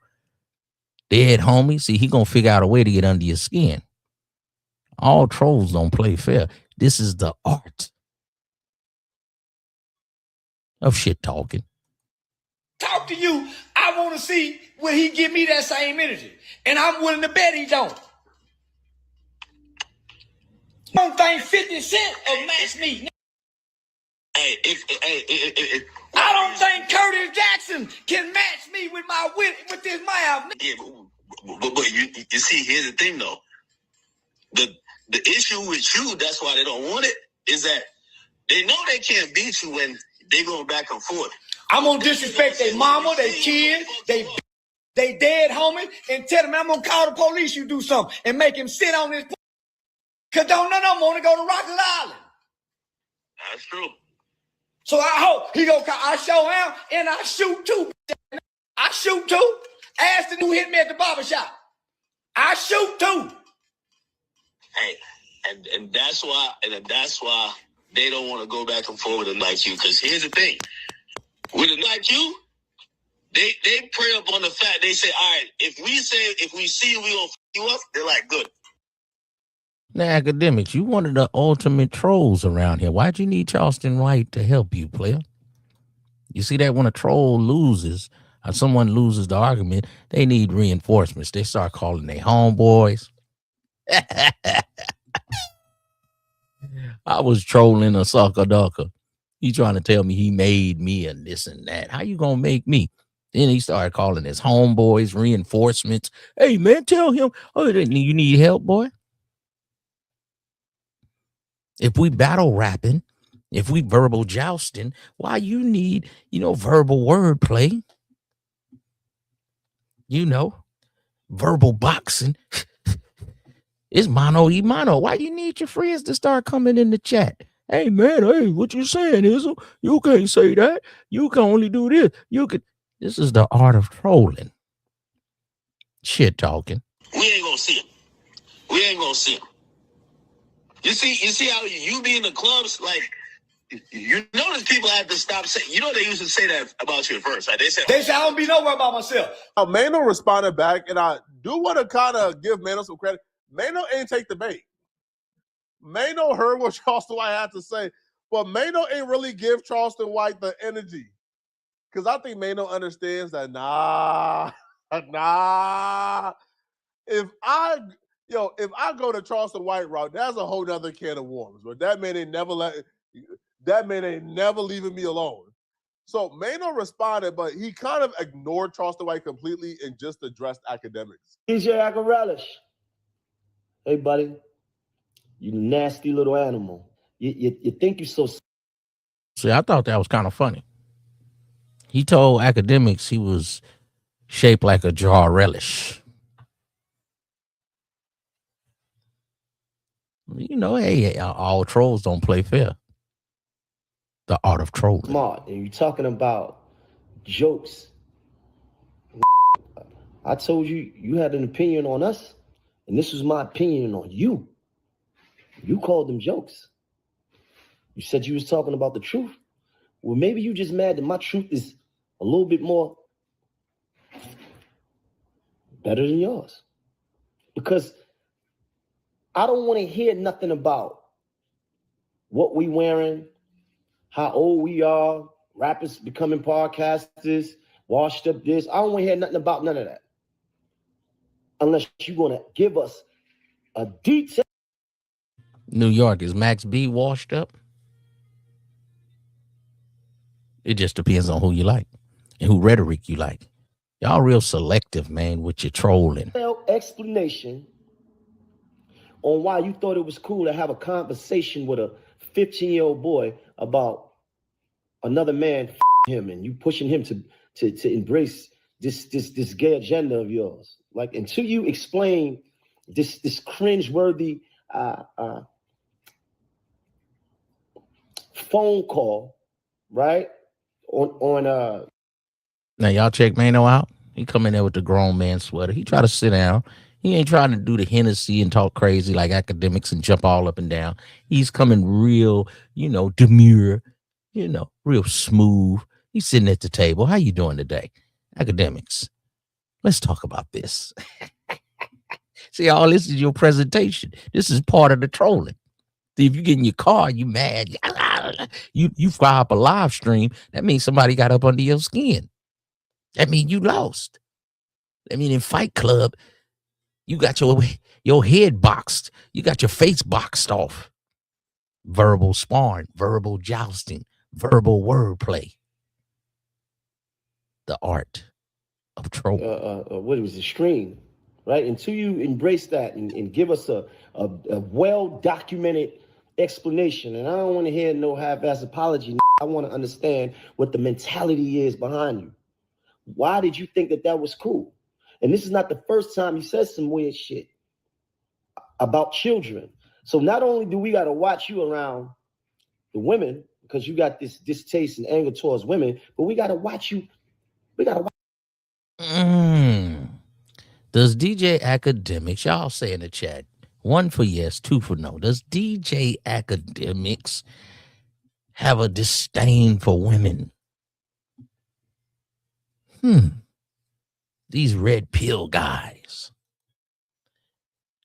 Dead homie. See, he going to figure out a way to get under your skin. All trolls don't play fair. This is the art of shit talking.
Talk to you. I want to see will he give me that same energy. And I'm willing to bet he don't. Don't think 50 Cent will match me. I don't think Curtis Jackson can match me with this mouth.
Yeah, but you see, here's the thing though. The issue with you, that's why they don't want it, is that they know they can't beat you when they going back and forth.
I'm gonna disrespect their mama, their kids, they dead homie, and tell them I'm gonna call the police. You do something and make him sit on this. Cause don't none of them want to go to Rockland Island.
That's true.
So I hope he go. I show him and I shoot too. I shoot too. Ask the dude hit me at the barbershop. I shoot too.
Hey, and that's why they don't want to go back and forth with them like you. Because here's the thing, with them like you, they prey up on the fact. They say, all right, if we see you, we gonna f you up. They're like, good.
Now, academics, you one of the ultimate trolls around here. Why'd you need Charleston Wright to help you, player? You see that when a troll loses, or someone loses the argument, they need reinforcements. They start calling their homeboys. I was trolling a sucker ducker. He trying to tell me he made me and this and that. How you gonna make me? Then he started calling his homeboys, reinforcements. Hey, man, tell him, oh, you need help, boy. If we battle rapping, if we verbal jousting, why you need, verbal wordplay, verbal boxing. It's mano y mano. Why you need your friends to start coming in the chat? Hey man, hey, what you saying is you can't say that. You can only do this. This is the art of trolling. Shit talking.
We ain't gonna see him. We ain't gonna see him. You see how you be in the clubs, like, you notice people have to stop saying, they used to say that about you at first, right? They say
I don't be nowhere about myself.
Mano responded back, and I do want to kind of give Mano some credit. Mano ain't take the bait. Mano heard what Charleston White had to say, but Mano ain't really give Charleston White the energy. Because I think Mano understands that, nah. If I go to Charleston White route, that's a whole nother can of worms. But that man ain't never leaving me alone. So Mano responded, but he kind of ignored Charleston White completely and just addressed academics.
DJ Agarelish. Hey, buddy. You nasty little animal. You think you're so...
See, I thought that was kind of funny. He told academics he was shaped like a jar relish. Hey, all trolls don't play fair. The art of trolling.
Smart, and you're talking about jokes. I told you you had an opinion on us, and this was my opinion on you. You called them jokes. You said you was talking about the truth. Well, maybe you just mad that my truth is a little bit more better than yours. Because I don't want to hear nothing about what we wearing, how old we are, rappers becoming podcasters, washed up this. I don't want to hear nothing about none of that. Unless you're going to give us a detail.
New York, is Max B washed up? It just depends on who you like and who rhetoric you like. Y'all real selective, man, with your trolling.
Explanation on why you thought it was cool to have a conversation with a 15-year-old boy about another man him and you pushing him to embrace this gay agenda of yours. Like, until you explain this cringeworthy phone call, right?
Now y'all check Mano out. He come in there with the grown man sweater. He try to sit down. He ain't trying to do the Hennessy and talk crazy like academics and jump all up and down. He's coming real, demure, real smooth. He's sitting at the table. How you doing today? Academics, let's talk about this. See, all this is your presentation. This is part of the trolling. See, if you get in your car, you mad. You fire up a live stream. That means somebody got up under your skin. That means you lost. I mean, in Fight Club, you got your head boxed. You got your face boxed off. Verbal sparring, verbal jousting, verbal wordplay. The art of trolling.
What was the stream, right? Until you embrace that and give us a well-documented explanation. And I don't want to hear no half-ass apology. I want to understand what the mentality is behind you. Why did you think that was cool? And this is not the first time you said some weird shit about children. So not only do we got to watch you around the women, because you got this distaste and anger towards women, but we got to watch you. We got to watch.
Does DJ Academics, y'all say in the chat, 1 for yes, 2 for no. Does DJ Academics have a disdain for women? These red pill guys,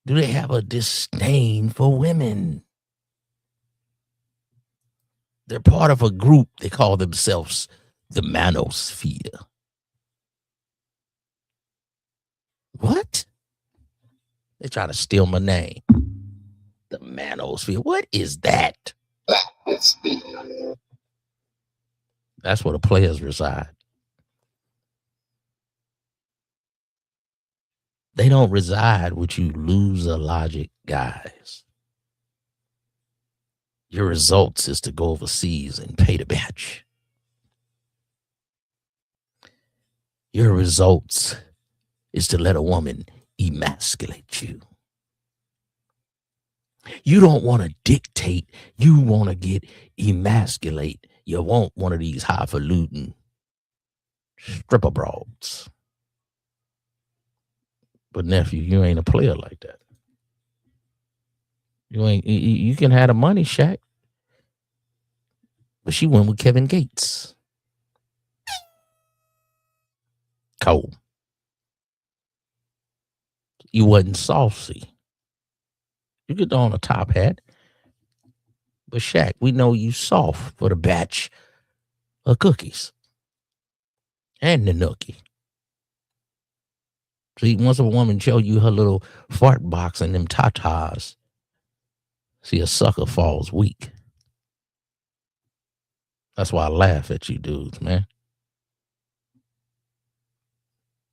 do they have a disdain for women? They're part of a group. They call themselves the Manosphere. What? They try to steal my name. The Manosphere. What is that? That's where the players reside. They don't reside with you loser logic guys. Your results is to go overseas and pay the batch. Your results is to let a woman emasculate you. You don't want to dictate. You want to get emasculate. You want one of these highfalutin stripper broads. But nephew, you ain't a player like that. You can have the money, Shaq. But she went with Kevin Gates. Cold. You wasn't saucy. You could throw on a top hat. But Shaq, we know you soft for the batch of cookies. And the nookie. See, once a woman show you her little fart box and them tatas, see, a sucker falls weak. That's why I laugh at you dudes, man.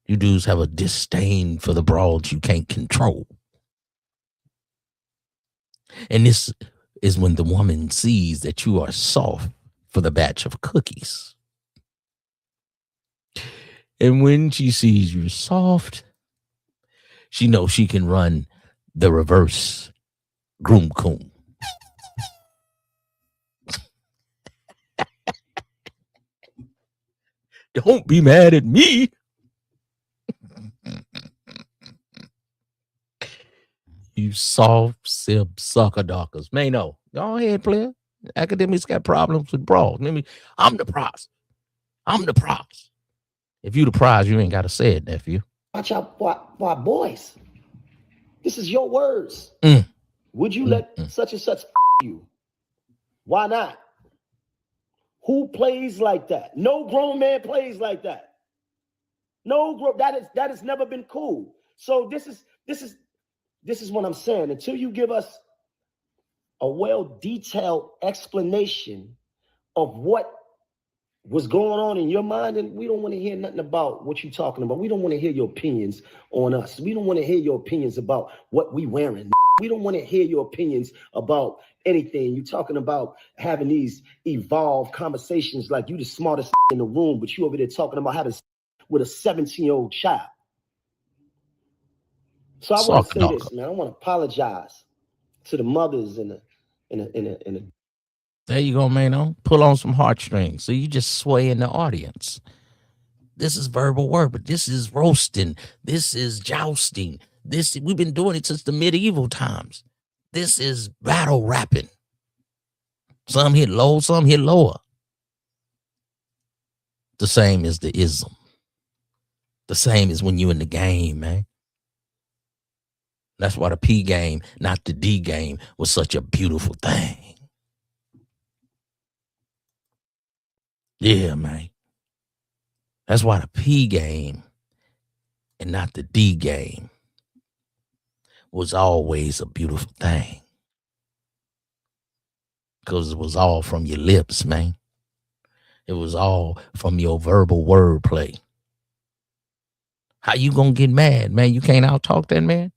You dudes have a disdain for the broads you can't control. And this is when the woman sees that you are soft for the batch of cookies. And when she sees you soft, she knows she can run the reverse groom coon. Don't be mad at me. You soft sip sucker dockers. Mano, go ahead, player. Academics got problems with broad. I'm the prize. I'm the prize. If you the prize, you ain't got to say it, nephew.
Watch out, why boys. This is your words. Would you let such and such you? Why not? Who plays like that? No grown man plays like that. That has never been cool. So this is what I'm saying. Until you give us a well-detailed explanation of what was going on in your mind, and we don't want to hear nothing about what you're talking about. We don't want to hear your opinions on us. We don't want to hear your opinions about what we wearing. We don't want to hear your opinions about anything. You're talking about having these evolved conversations like you the smartest in the room, but you over there talking about having with a 17-year-old child. So I want to say this, man. I want to apologize to the mothers and the.
There you go, man. Pull on some heartstrings. So you just sway in the audience. This is verbal word, but this is roasting. This is jousting. We've been doing it since the medieval times. This is battle rapping. Some hit low, some hit lower. The same as the ism. The same as when you in the game, man. That's why the P game, not the D game, was such a beautiful thing. Yeah, man. That's why the P game and not the D game was always a beautiful thing. Because it was all from your lips, man. It was all from your verbal wordplay. How you gonna get mad, man? You can't out-talk that man?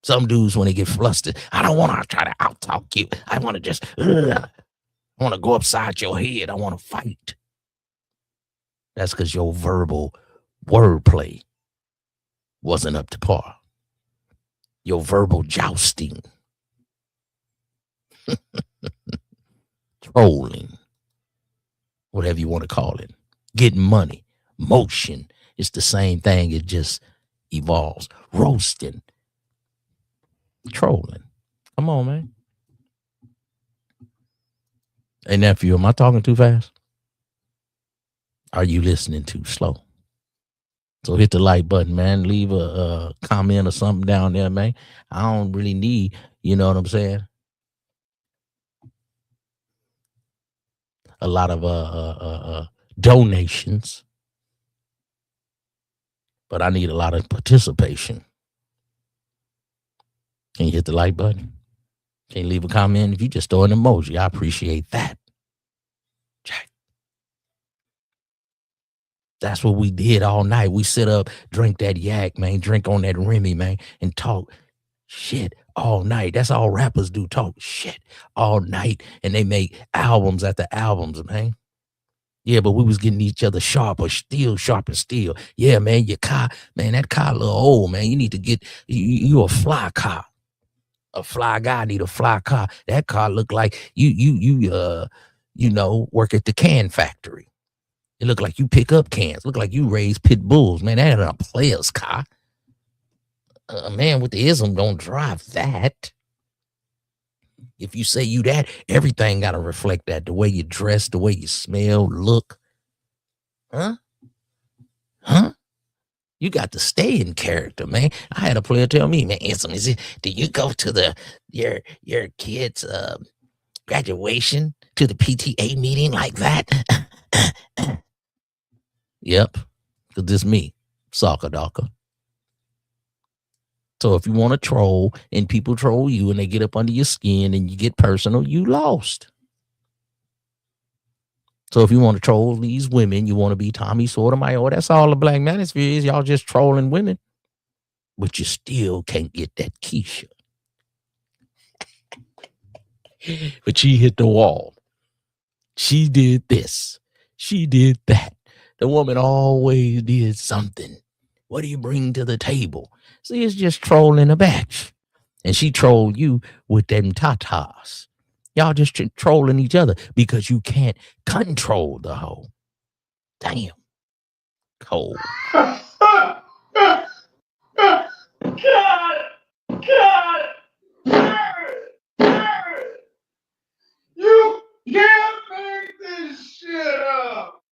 Some dudes, when they get flustered, I don't want to try to out-talk you. I want to just, I want to go upside your head. I want to fight. That's because your verbal wordplay wasn't up to par. Your verbal jousting, trolling, whatever you want to call it, getting money, motion, it's the same thing. It just evolves. Roasting, trolling. Come on, man. Hey, nephew, am I talking too fast? Are you listening too slow? So hit the like button, man. Leave a comment or something down there, man. I don't really need, you know what I'm saying? A lot of donations. But I need a lot of participation. Can you hit the like button? Can you leave a comment? If you just throw an emoji, I appreciate that. Jack. That's what we did all night. We sit up, drink that yak, man, drink on that Remy, man, and talk shit all night. That's all rappers do, talk shit all night. And they make albums after albums, man. Yeah, but we was getting each other sharper steel. Yeah, man, your car, man, that car a little old, man. You need to get, you a fly car. A fly guy need a fly car. That car look like you work at the can factory. It look like you pick up cans. Look like you raise pit bulls, man. That ain't a player's car. A man with the ism don't drive that. If you say you that, everything got to reflect that. The way you dress, the way you smell, look. Huh? You got to stay in character, man. I had a player tell me, man, do you go to your kid's graduation, to the PTA meeting like that? Yep, because this me, soccer Dawker. So if you want to troll and people troll you and they get up under your skin and you get personal, you lost. So if you want to troll these women, you want to be Tommy Sotomayor, that's all the Black Manosphere is. Y'all just trolling women. But you still can't get that Keisha. But she hit the wall. She did this. She did that. The woman always did something. What do you bring to the table? See, it's just trolling a batch. And she trolled you with them tatas. Y'all just trolling each other because you can't control the hoe. Damn. Cold.
God. You can't make this shit up.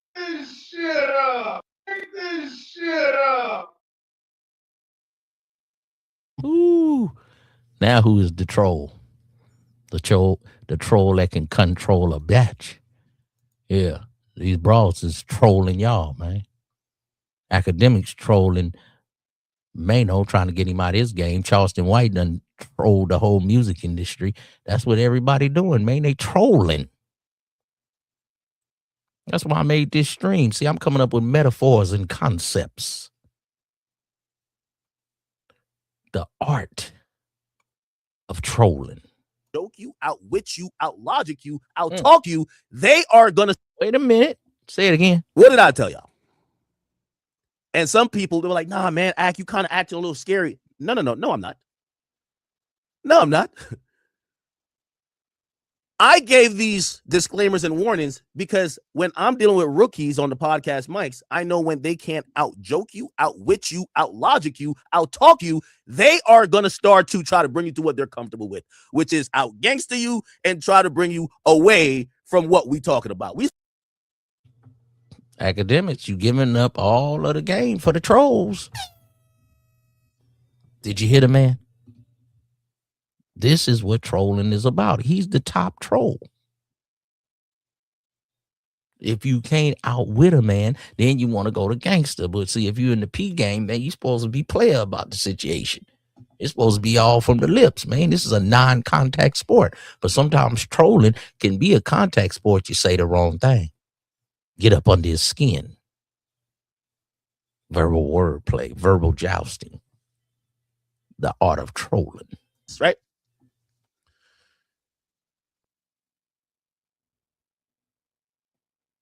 Make this shit up.
Ooh. Now who is the troll? The troll that can control a batch. Yeah. These bros is trolling y'all, man. Academics trolling Mano, trying to get him out of his game. Charleston White done trolled the whole music industry. That's what everybody doing, man. They trolling. That's why I made this stream. See, I'm coming up with metaphors and concepts. The art of trolling.
Joke you, outwit you, outlogic you, outtalk you. They are gonna.
Wait a minute. Say it again.
What did I tell y'all? And some people, they were like, nah, man, you kind of acting a little scary. No, I'm not. No, I'm not. I gave these disclaimers and warnings because when I'm dealing with rookies on the podcast mics, I know when they can't out-joke you, outwit you, outlogic you, outtalk you, they are going to start to try to bring you to what they're comfortable with, which is out-gangster you and try to bring you away from what we talking about.
Academics, you giving up all of the game for the trolls. Did you hear the man? This is what trolling is about. He's the top troll. If you can't outwit a man, then you want to go to gangster. But see, if you're in the P game, man, you're supposed to be player about the situation. It's supposed to be all from the lips, man. This is a non-contact sport. But sometimes trolling can be a contact sport. You say the wrong thing. Get up under his skin. Verbal wordplay, verbal jousting. The art of trolling.
Right?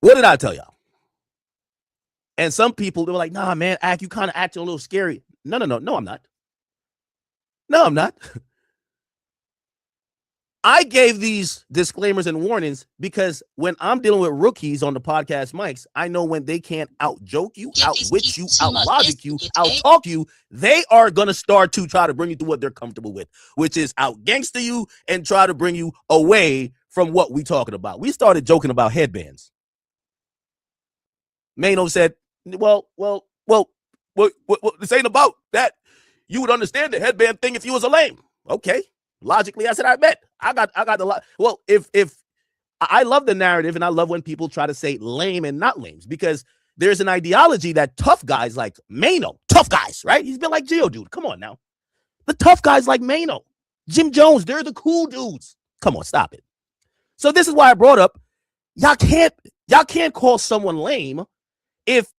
What did I tell y'all? And some people, they were like, nah, man, you kind of acting a little scary. No, I'm not. No, I'm not. I gave these disclaimers and warnings because when I'm dealing with rookies on the podcast mics, I know when they can't out-joke you, outwit you, outlogic you, outtalk you, they are going to start to try to bring you to what they're comfortable with, which is out-gangster you and try to bring you away from what we talking about. We started joking about headbands. Mano said, well, this ain't about that. You would understand the headband thing if you was a lame. Okay. Logically, I said, I bet. I got the lot. Well, if I love the narrative and I love when people try to say lame and not lames because there's an ideology that tough guys like Mano, tough guys, right? He's been like Geodude. Come on now. The tough guys like Mano, Jim Jones, they're the cool dudes. Come on, stop it. So this is why I brought up, y'all can't call someone lame if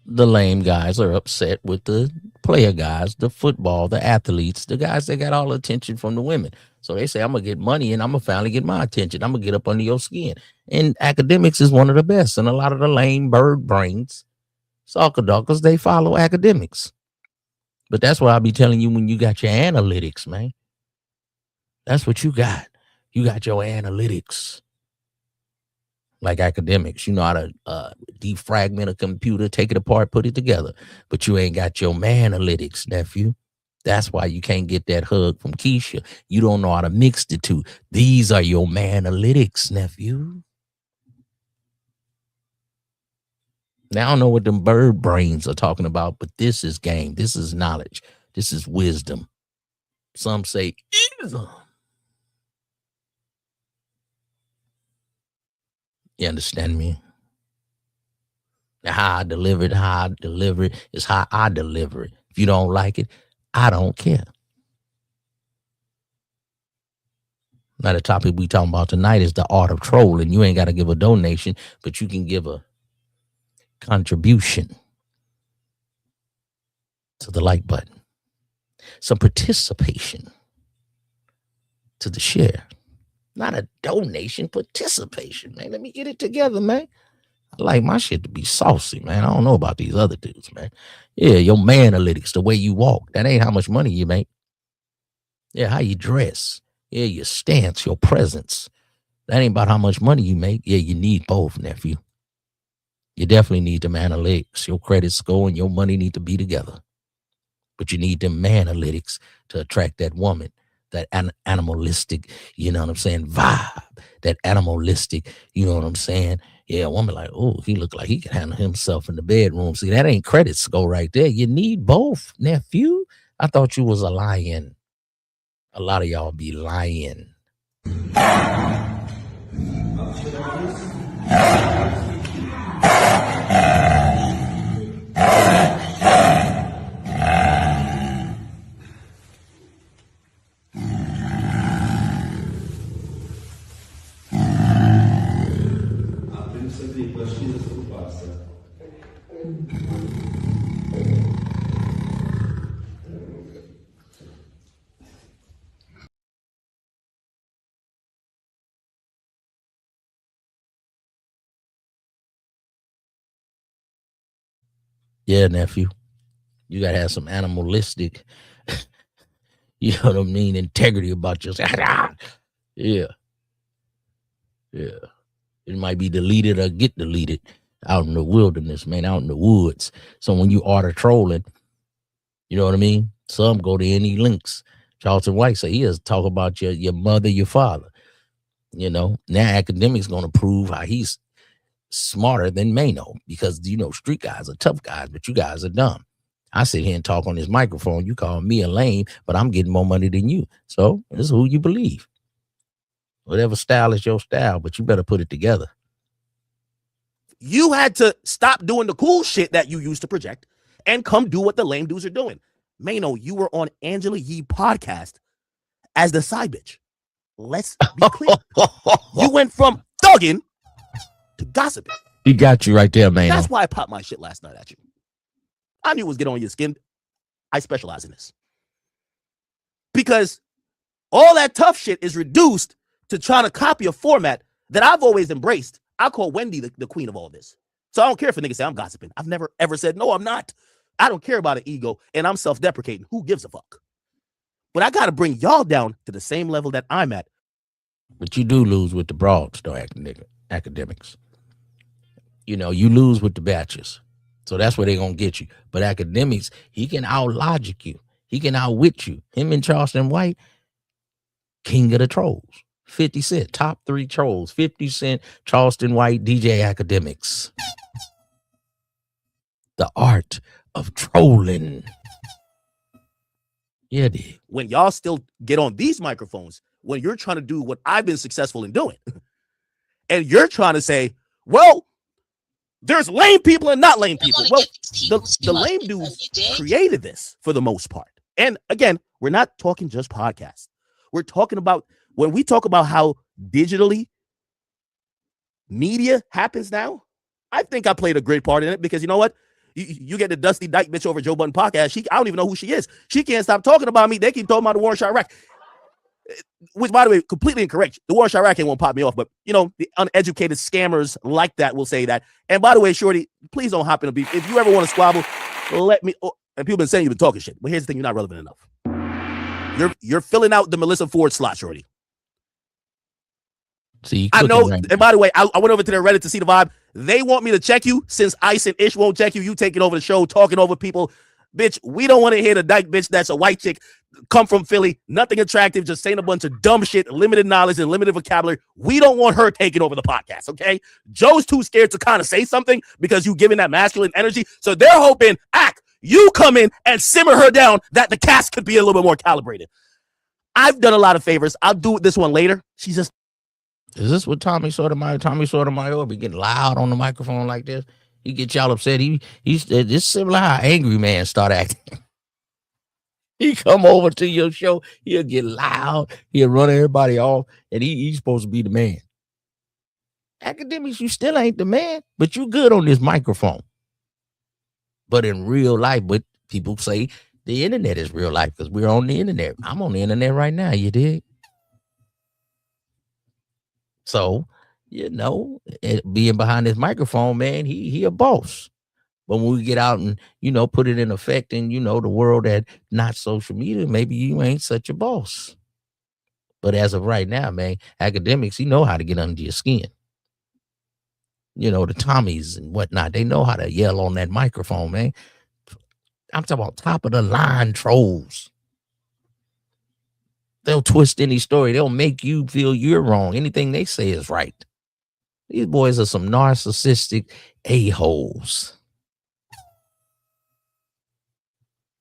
the lame guys are upset with the player guys, the football, the athletes, the guys that got all the attention from the women. So they say, I'm going to get money and I'm going to finally get my attention. I'm going to get up under your skin. And academics is one of the best. And a lot of the lame bird brains, soccer dockers, they follow academics. But that's why I'll be telling you when you got your analytics, man. That's what you got. You got your analytics. Like academics, you know how to defragment a computer, take it apart, put it together. But you ain't got your analytics, nephew. That's why you can't get that hug from Keisha. You don't know how to mix the two. These are your analytics, nephew. Now I don't know what them bird brains are talking about, but this is game. This is knowledge. This is wisdom. Some say ism. You understand me? How I deliver it is how I deliver it. If you don't like it, I don't care. Now, the topic we talking about tonight is the art of trolling. You ain't got to give a donation, but you can give a contribution to the like button. Some participation to the share. Not a donation, participation, man. Let me get it together, man. I like my shit to be saucy, man. I don't know about these other dudes, man. Yeah, your analytics, the way you walk. That ain't how much money you make. Yeah, how you dress. Yeah, your stance, your presence. That ain't about how much money you make. Yeah, you need both, nephew. You definitely need them analytics. Your credit score and your money need to be together. But you need them analytics to attract that woman, that animalistic, you know what I'm saying, vibe, that animalistic, you know what I'm saying? Yeah, a woman like, oh, he look like he can handle himself in the bedroom. See, that ain't credit score right there. You need both, nephew. I thought you was a lion. A lot of y'all be lying. Yeah, nephew. You gotta have some animalistic, you know what I mean, integrity about yourself. Yeah. Yeah. It might be deleted or get deleted out in the wilderness, man, out in the woods. So when you order trolling, you know what I mean? Some go to any links. Charlton White say he'll talk about your mother, your father. You know, now academics gonna prove how he's smarter than Mano because, you know, street guys are tough guys, but you guys are dumb. I sit here and talk on this microphone. You call me a lame, but I'm getting more money than you. So this is who you believe. Whatever style is your style, but you better put it together.
You had to stop doing the cool shit that you used to project and come do what the lame dudes are doing. Mano, you were on Angela Yee podcast as the side bitch. Let's be clear. You went from thugging to gossiping.
He got you right there, man.
That's why I popped my shit last night at you. I knew it was getting on your skin. I specialize in this. Because all that tough shit is reduced to trying to copy a format that I've always embraced. I call Wendy the queen of all this. So I don't care if a nigga say I'm gossiping. I've never ever said, no, I'm not. I don't care about an ego, and I'm self-deprecating. Who gives a fuck? But I got to bring y'all down to the same level that I'm at.
But you do lose with the broads, though, academics. You know, you lose with the batches. So that's where they're going to get you. But academics, he can out-logic you. He can outwit you. Him and Charleston White, king of the trolls. 50 Cent, top 3 trolls. 50 Cent, Charleston White, DJ Academics. The art of trolling. Yeah, dude.
When y'all still get on these microphones, when you're trying to do what I've been successful in doing, and you're trying to say, well, there's lame people and not lame people. Well, the lame dudes created this for the most part. And again, we're not talking just podcasts. We're talking about, when we talk about how digitally media happens now, I think I played a great part in it because you know what? You get the Dusty Dyke bitch over Joe Budden podcast. I don't even know who she is. She can't stop talking about me. They keep talking about the war in Iraq. Which, by the way, completely incorrect. The war in Iraq won't pop me off, but the uneducated scammers like that will say that. And by the way, Shorty, please don't hop in a beef. If you ever want to squabble, let me. And people been saying you've been talking shit, but here's the thing: you're not relevant enough. You're filling out the Melissa Ford slot, Shorty.
See,
I know. And by the way, I went over to their Reddit to see the vibe. They want me to check you since Ice and Ish won't check you. You taking over the show, talking over people. Bitch, we don't want to hear the dyke bitch that's a white chick, come from Philly, nothing attractive, just saying a bunch of dumb shit, limited knowledge and limited vocabulary. We don't want her taking over the podcast, okay? Joe's too scared to kind of say something because you giving that masculine energy. So they're hoping, you come in and simmer her down that the cast could be a little bit more calibrated. I've done a lot of favors. I'll do this one later. She's just...
Is this what Tommy Sotomayor be getting loud on the microphone like this? He get y'all upset. He's it's similar how Angry Man start acting. He come over to your show, he'll get loud, he'll run everybody off, and he's supposed to be the man. Academics, you still ain't the man, but you good on this microphone. But in real life, but people say the internet is real life because we're on the internet. I'm on the internet right now, you dig? So, being behind this microphone, man, he a boss. But when we get out and, put it in effect in, the world that not social media, maybe you ain't such a boss. But as of right now, man, academics, he know how to get under your skin. The Tommies and whatnot, they know how to yell on that microphone, man. I'm talking about top of the line trolls. They'll twist any story. They'll make you feel you're wrong. Anything they say is right. These boys are some narcissistic a-holes.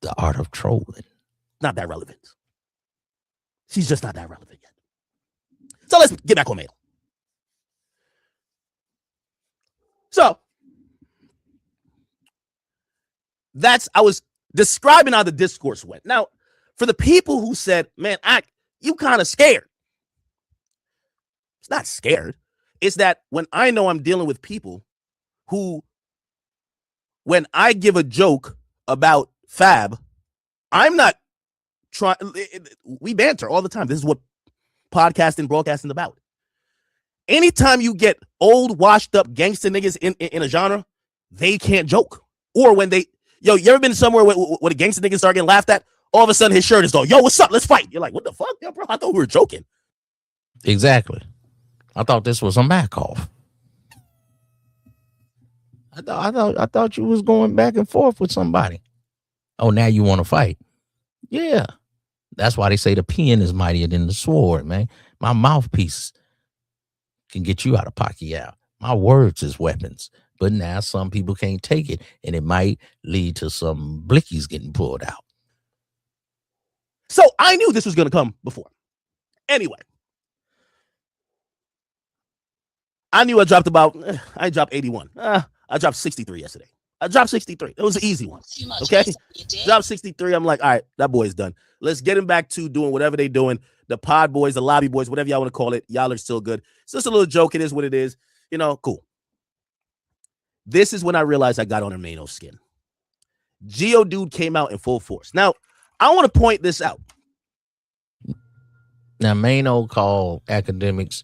The art of trolling.
Not that relevant. She's just not that relevant yet. So let's get back on mail. So I was describing how the discourse went. Now, for the people who said, man, you kind of scared. It's not scared. It's that when I know I'm dealing with people who, when I give a joke about Fab, I'm not trying. We banter all the time. This is what podcasting, broadcasting is about. Anytime you get old, washed up gangster niggas in a genre, they can't joke. Or when you ever been somewhere where the gangster niggas start getting laughed at? All of a sudden his shirt is going, yo, what's up? Let's fight. You're like, what the fuck? Yo, bro, I thought we were joking.
Exactly. I thought this was a back off. I thought you was going back and forth with somebody. Oh, now you want to fight. Yeah. That's why they say the pen is mightier than the sword, man. My mouthpiece can get you out of Pacquiao. My words is weapons. But now some people can't take it, and it might lead to some blickies getting pulled out.
So I knew this was going to come before. Anyway. I knew I dropped 81. I dropped 63 yesterday. I dropped 63. It was an easy one. Okay? Dropped 63. I'm like, all right, that boy's done. Let's get him back to doing whatever they're doing. The pod boys, the lobby boys, whatever y'all want to call it. Y'all are still good. It's just a little joke. It is what it is. Cool. This is when I realized I got on Mano's skin. Geodude came out in full force. Now, I want to point this out.
Now, Mano called academics,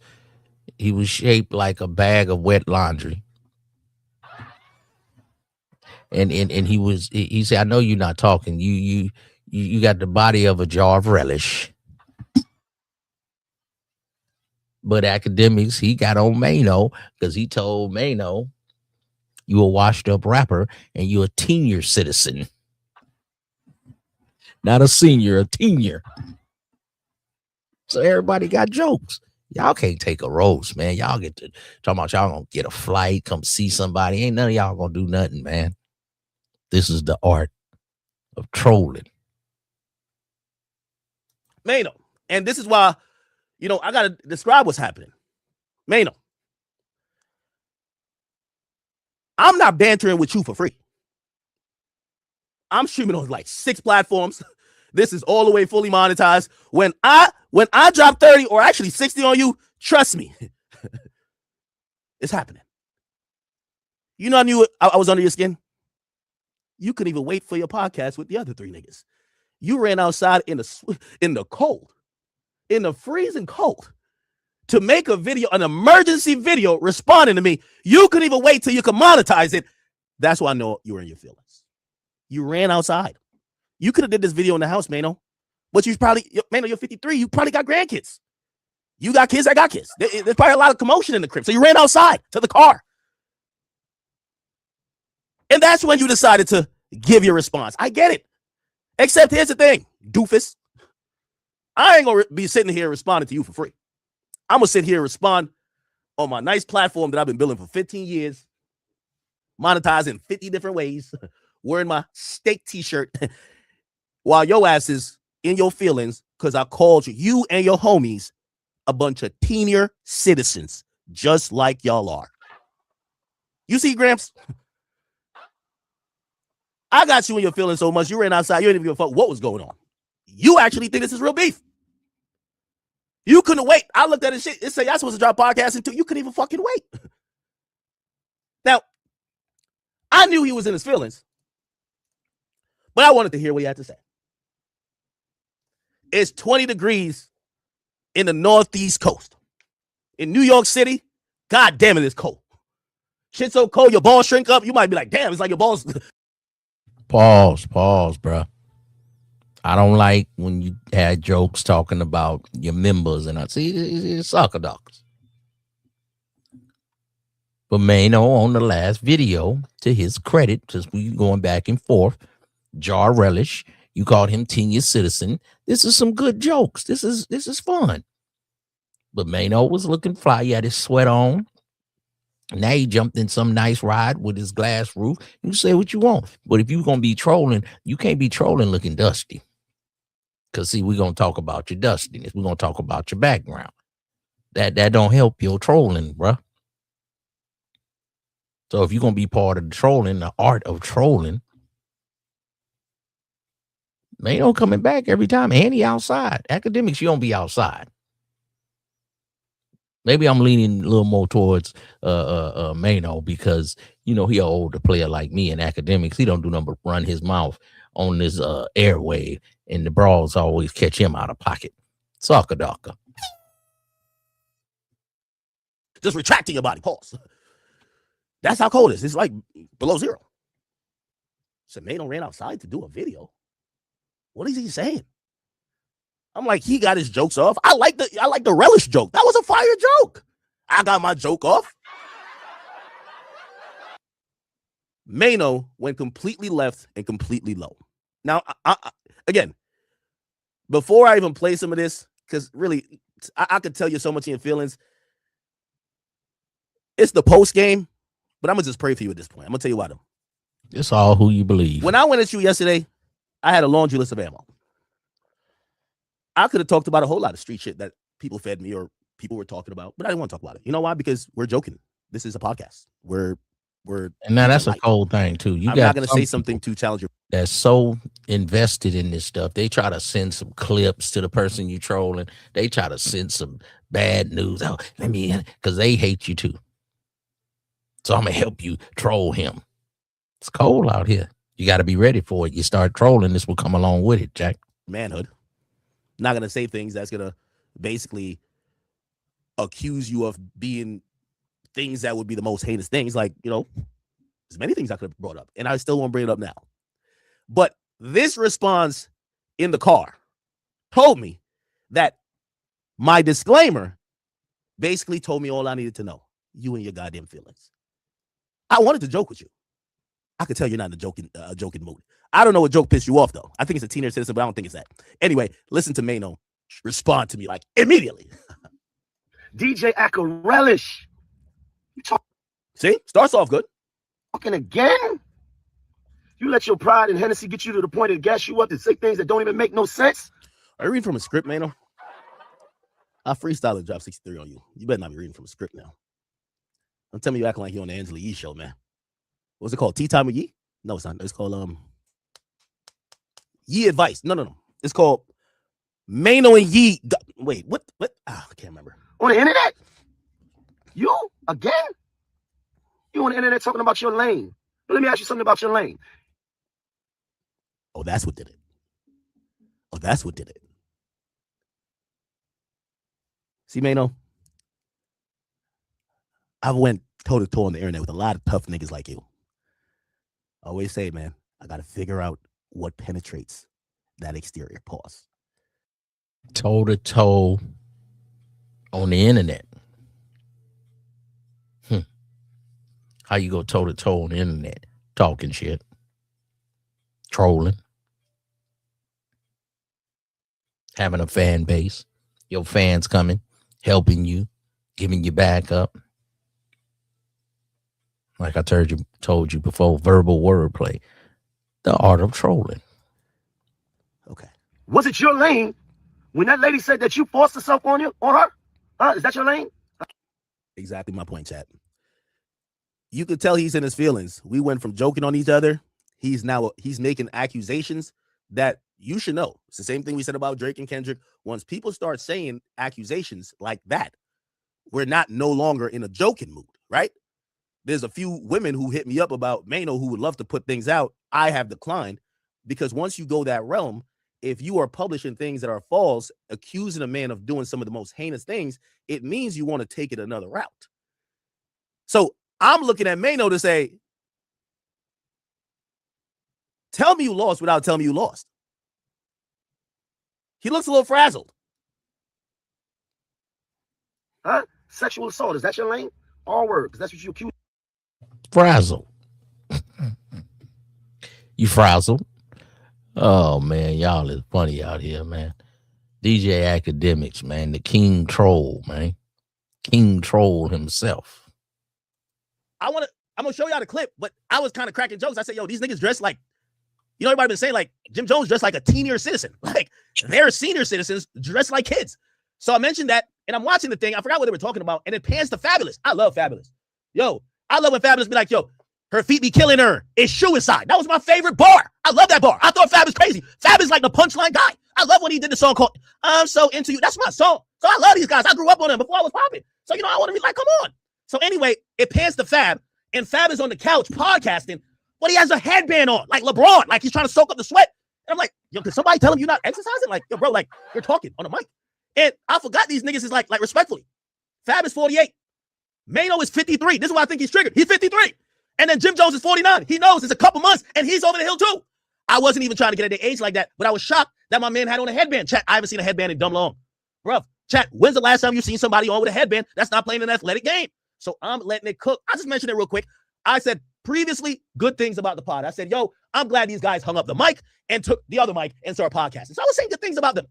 he was shaped like a bag of wet laundry. And he said, I know you're not talking. You got the body of a jar of relish. But academics, he got on Mano because he told Mano, you a washed up rapper and you're a senior citizen. Not a senior, a senior. So everybody got jokes. Y'all can't take a roast, man. Y'all get to talking about y'all gonna get a flight, come see somebody. Ain't none of y'all gonna do nothing, man. This is the art of trolling.
Mano. And this is why, I gotta describe what's happening. Mano. I'm not bantering with you for free. I'm streaming on like 6 platforms. This is all the way fully monetized. When I drop 30 or actually 60 on you, trust me, it's happening. I knew I was under your skin. You couldn't even wait for your podcast with the other 3 niggas. You ran outside in the cold, in the freezing cold, to make a video, an emergency video responding to me. You couldn't even wait till you could monetize it. That's why I know you were in your feelings. You ran outside. You could have did this video in the house, Mano. But Mano, you're 53. You probably got grandkids. You got kids, I got kids. There's probably a lot of commotion in the crib. So you ran outside to the car. And that's when you decided to give your response. I get it. Except here's the thing, doofus. I ain't going to be sitting here responding to you for free. I'm going to sit here and respond on my nice platform that I've been building for 15 years, monetizing 50 different ways, wearing my steak t-shirt, while your ass is in your feelings because I called you and your homies a bunch of senior citizens, just like y'all are. You see, Gramps? I got you in your feelings so much, you ran outside, you didn't even give a fuck what was going on. You actually think this is real beef. You couldn't wait. I looked at this shit. It said y'all supposed to drop podcast in 2. You couldn't even fucking wait. Now, I knew he was in his feelings, but I wanted to hear what he had to say. It's 20 degrees in the northeast coast. In New York City, god damn it, it's cold. Shit's so cold, your balls shrink up. You might be like, damn, it's like your balls.
Pause, bro. I don't like when you had jokes talking about your members and I see it's soccer dogs. But Mano, on the last video, to his credit, since we going back and forth, jar relish, you called him senior citizen. This is some good jokes. This is fun. But Mano was looking fly. He had his sweat on. Now he jumped in some nice ride with his glass roof. You say what you want. But if you're going to be trolling, you can't be trolling looking dusty. Because, see, we're going to talk about your dustiness. We're going to talk about your background. That don't help your trolling, bruh. So if you're going to be part of the trolling, the art of trolling, Mano coming back every time. And he outside. Academics, you don't be outside. Maybe I'm leaning a little more towards Mano because, you know, he an older player like me in academics. He don't do nothing but run his mouth on this airwave, and the brawls always catch him out of pocket. Soccer doctor.
Just retracting your body. Pause. That's how cold it is. It's like below 0. So Mano ran outside to do a video. What is he saying? I'm like, he got his jokes off. I like the relish joke. That was a fire joke. I got my joke off. Mano went completely left and completely low. Now, again, before I even play some of this, because really, I could tell you so much in your feelings. It's the post game, but I'm going to just pray for you at this point. I'm going to tell you why, though.
It's all who you believe.
When I went at you yesterday, I had a laundry list of ammo. I could have talked about a whole lot of street shit that people fed me or people were talking about, but I didn't want to talk about it. You know why? Because we're joking. This is a podcast. We're
and now that's a cold thing too.
I'm not going to say something to challenge your.
That's so invested in this stuff. They try to send some clips to the person you trolling. They try to send some bad news. Oh, let me, because they hate you too. So I'm gonna help you troll him. It's cold out here. You got to be ready for it. You start trolling, this will come along with it, Jack.
Manhood. Not going to say things that's going to basically accuse you of being things that would be the most heinous things. Like, you know, there's many things I could have brought up, and I still won't bring it up now. But this response in the car told me that my disclaimer basically told me all I needed to know. You and your goddamn feelings. I wanted to joke with you. I could tell you're not in a joking mood. I don't know what joke pissed you off, though. I think it's a teenage citizen, but I don't think it's that. Anyway, listen to Mano respond to me like immediately.
DJ Acker relish. You
See? Starts off good.
talking again? You let your pride and Hennessy get you to the point to gas you up to say things that don't even make no sense?
Are you reading from a script, Mano? I freestyle and drop 63 on you. You better not be reading from a script now. Don't tell me you acting like you on the Angela Yee show, man. What's it called? Tea Time with Yee? No, it's not. It's called Yee Advice. No. It's called Mano and Yee. Wait, what? I can't remember.
On the internet? You? Again? You on the internet talking about your lane. But let me ask you something about your lane.
Oh, that's what did it. Oh, that's what did it. See, Mano, I've went toe-to-toe on the internet with a lot of tough niggas like you. I always say, man, I got to figure out what penetrates that exterior. Pause.
Toe-to-toe on the internet. How you go toe-to-toe on the internet? Talking shit. Trolling. Having a fan base. Your fans coming, helping you, giving you back up. Like I told you before, verbal wordplay. The art of trolling.
Okay.
Was it your lane when that lady said that you forced herself on her? Is that your lane?
Exactly my point, chat. You could tell he's in his feelings. We went from joking on each other. He's making accusations that you should know. It's the same thing we said about Drake and Kendrick. Once people start saying accusations like that, we're no longer in a joking mood, right? There's a few women who hit me up about Mano who would love to put things out. I have declined because once you go that realm, if you are publishing things that are false, accusing a man of doing some of the most heinous things, it means you want to take it another route. So I'm looking at Mano to say, tell me you lost without telling me you lost. He looks a little frazzled.
Huh? Sexual assault, is that your lane? All words, that's what you accuse.
Frazzled. You frazzled? Oh, man, y'all is funny out here, man. DJ Academics, man, the king troll, man. King troll himself.
I'm gonna show y'all the clip, but I was kind of cracking jokes. I said, yo, these niggas dress like, you know, everybody been saying like Jim Jones dressed like a senior citizen. Like they're senior citizens dressed like kids. So I mentioned that, and I'm watching the thing. I forgot what they were talking about, and it pans to Fabulous. I love Fabulous. Yo, I love when Fabulous be like, yo, her feet be killing her. It's suicide. That was my favorite bar. I love that bar. I thought Fab is crazy. Fab is like the punchline guy. I love when he did the song called I'm So Into You. That's my song. So I love these guys. I grew up on them before I was popping. So, you know, I want to be like, come on. So anyway, it pans to Fab, and Fab is on the couch podcasting, but he has a headband on, like LeBron, like he's trying to soak up the sweat. And I'm like, yo, can somebody tell him you're not exercising? Like, yo, bro, like, you're talking on the mic. And I forgot these niggas is like respectfully. Fab is 48. Mano is 53. This is why I think he's triggered. He's 53. And then Jim Jones is 49. He knows it's a couple months, and he's over the hill too. I wasn't even trying to get at their age like that, but I was shocked that my man had on a headband. Chat, I haven't seen a headband in dumb long. Bruv, chat, when's the last time you seen somebody on with a headband that's not playing an athletic game? So I'm letting it cook. I just mentioned it real quick. I said previously good things about the pod. I said, yo, I'm glad these guys hung up the mic and took the other mic and started podcasting. So I was saying good things about them.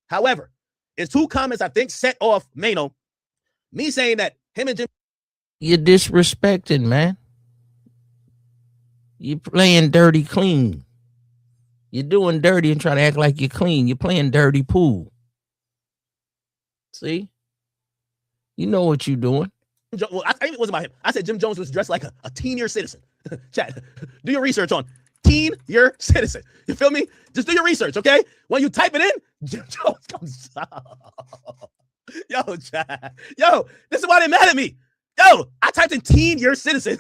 However, it's two comments I think set off Mano. Me saying that him and Jim.
You're disrespecting, man. You're playing dirty clean. You're doing dirty and trying to act like you're clean. You're playing dirty pool. See? You know what you're doing.
Well, I think it wasn't about him. I said Jim Jones was dressed like a teen-year citizen. Chat, do your research on teen-year citizen. You feel me? Just do your research, okay? When you type it in, Jim Jones comes out. Yo, chat. Yo, this is why they're mad at me. Yo, I typed in teen-year citizen,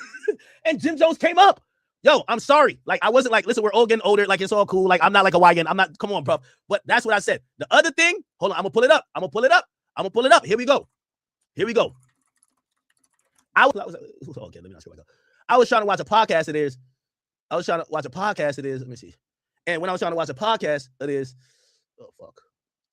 and Jim Jones came up. Yo, I'm sorry. Like, I wasn't like, listen, we're all getting older. Like, it's all cool. Like, I'm not like a YN. I'm not, come on, bro. But that's what I said. The other thing, hold on, I'm going to pull it up. I'm going to pull it up. Here we go. I was okay, let me not see where I go. I was trying to watch a podcast of theirs. Let me see. And when I was trying to watch a podcast of theirs, oh, fuck.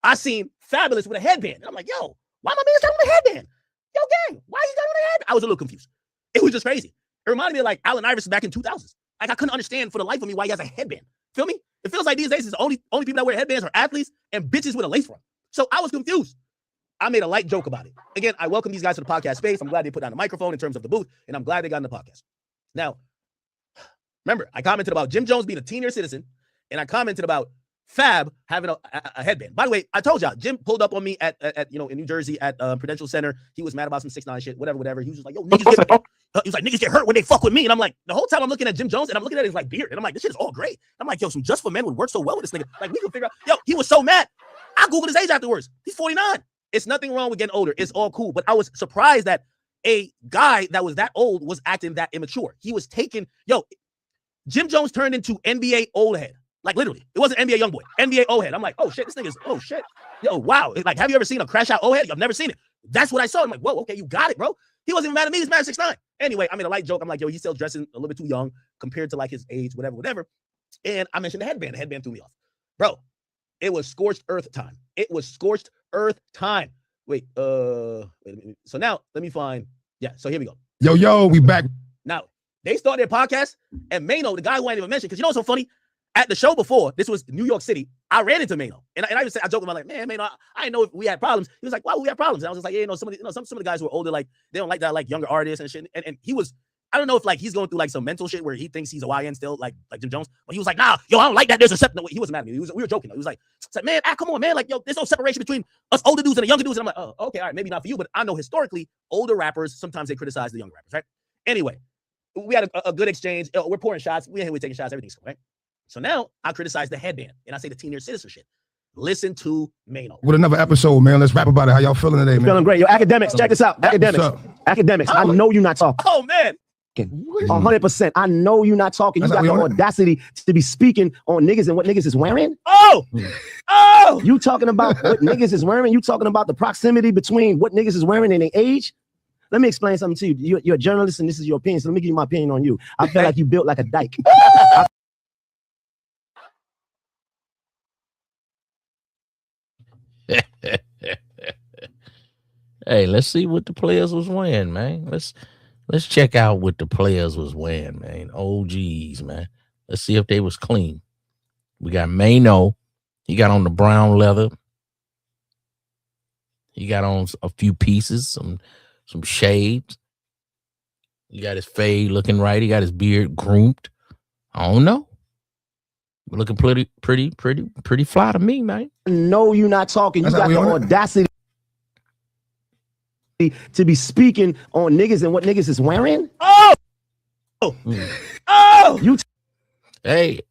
I seen Fabulous with a headband. And I'm like, yo, why my man's got on a headband? Yo, gang, why you got on a headband? I was a little confused. It was just crazy. It reminded me of like Allen Iverson back in 2000s. Like I couldn't understand for the life of me why he has a headband. Feel me? It feels like these days the only people that wear headbands are athletes and bitches with a lace front. So I was confused. I made a light joke about it. Again, I welcome these guys to the podcast space. I'm glad they put down the microphone in terms of the booth, and I'm glad they got in the podcast. Now, remember, I commented about Jim Jones being a senior citizen, and I commented about Fab having a headband. By the way, I told y'all, Jim pulled up on me at in New Jersey at Prudential Center. He was mad about some 6ix9ine shit, whatever. He was just like, yo, niggas get hurt when they fuck with me. And I'm like, the whole time I'm looking at Jim Jones and I'm looking at his like beard, and I'm like, this shit is all great. I'm like, yo, some Just for Men would work so well with this nigga. Like, we can figure out, yo, he was so mad. I Googled his age afterwards. He's 49. It's nothing wrong with getting older. It's all cool. But I was surprised that a guy that was that old was acting that immature. He was taking, Jim Jones turned into NBA old head. Like literally, it wasn't NBA young boy, NBA old head. I'm like, oh shit, this thing is, oh shit, yo, wow. Like, have you ever seen a crash out old head? I've never seen it. That's what I saw. I'm like, whoa, okay, you got it, bro. He wasn't even mad at me. He's mad at 6'9". Anyway, I made a light joke. I'm like, yo, he's still dressing a little bit too young compared to like his age, whatever. And I mentioned the headband. The headband threw me off, bro. It was scorched earth time. It was scorched earth time. Wait a minute. So now let me find. Yeah. So here we go.
Yo, we back.
Now they started their podcast, and Mano, the guy who I didn't even mention, because you know what's so funny? At the show before, this was New York City, I ran into Mano. And I even said, I joked about like, man, Mano, I didn't know if we had problems. He was like, why would we have problems? And I was just like, yeah, some of the guys who are older, like, they don't like that, like younger artists and shit. And he was, I don't know if like he's going through like some mental shit where he thinks he's a YN still, like Jim Jones. But he was like, nah, yo, I don't like that. There's a separate. He wasn't mad at me. We were joking. He was like, man, come on, man. Like, yo, there's no separation between us older dudes and the younger dudes. And I'm like, oh, okay, all right, maybe not for you. But I know historically, older rappers, sometimes they criticize the younger rappers, right? Anyway, we had a good exchange. We're pouring shots. We're taking shots. Everything's cool, right? So now I criticize the headband and I say the teen-year citizenship. Listen to Mano.
With another episode, man. Let's rap about it. How y'all feeling today, man?
Feeling great. Yo, academics, check this out. Academics. I know you're not talking.
Oh, man.
100%. I know you're not talking. You got the audacity to be speaking on niggas and what niggas is wearing.
Oh!
You talking about what niggas is wearing? You talking about the proximity between what niggas is wearing and their age? Let me explain something to you. You're a journalist and this is your opinion. So let me give you my opinion on you. I feel like you built like a dyke.
Hey, let's see what the players was wearing, man. Let's check out what the players was wearing, man. OGs, man. Let's see if they was clean. We got Mano. He got on the brown leather. He got on a few pieces, some shades. He got his fade looking right. He got his beard groomed. I don't know. Looking pretty fly to me, man.
No, you're not talking. You got the audacity to be speaking on niggas and what niggas is wearing.
Hey,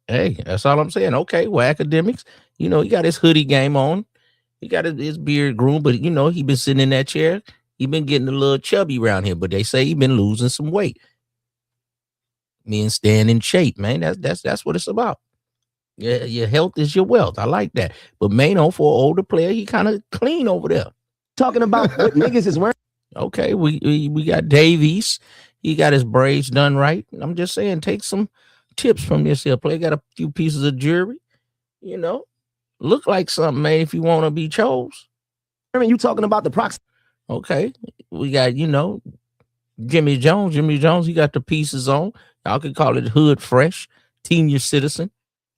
that's all I'm saying. Okay, well, academics, you know, he got his hoodie game on. He got his beard groomed, but you know, he been sitting in that chair. He been getting a little chubby around here, but they say he been losing some weight. Men staying in shape, man. That's what it's about. Yeah, your health is your wealth. I like that. But Mano, for an older player, he kind of clean over there.
Talking about what niggas is wearing.
Okay, we got Davies. He got his braids done right. I'm just saying, take some tips from this here player. Got a few pieces of jewelry. You know, look like something, man, if you want to be chose.
You talking about the proxy.
Okay, we got, you know, Jimmy Jones. He got the pieces on. Y'all could call it hood fresh, teen-year citizen.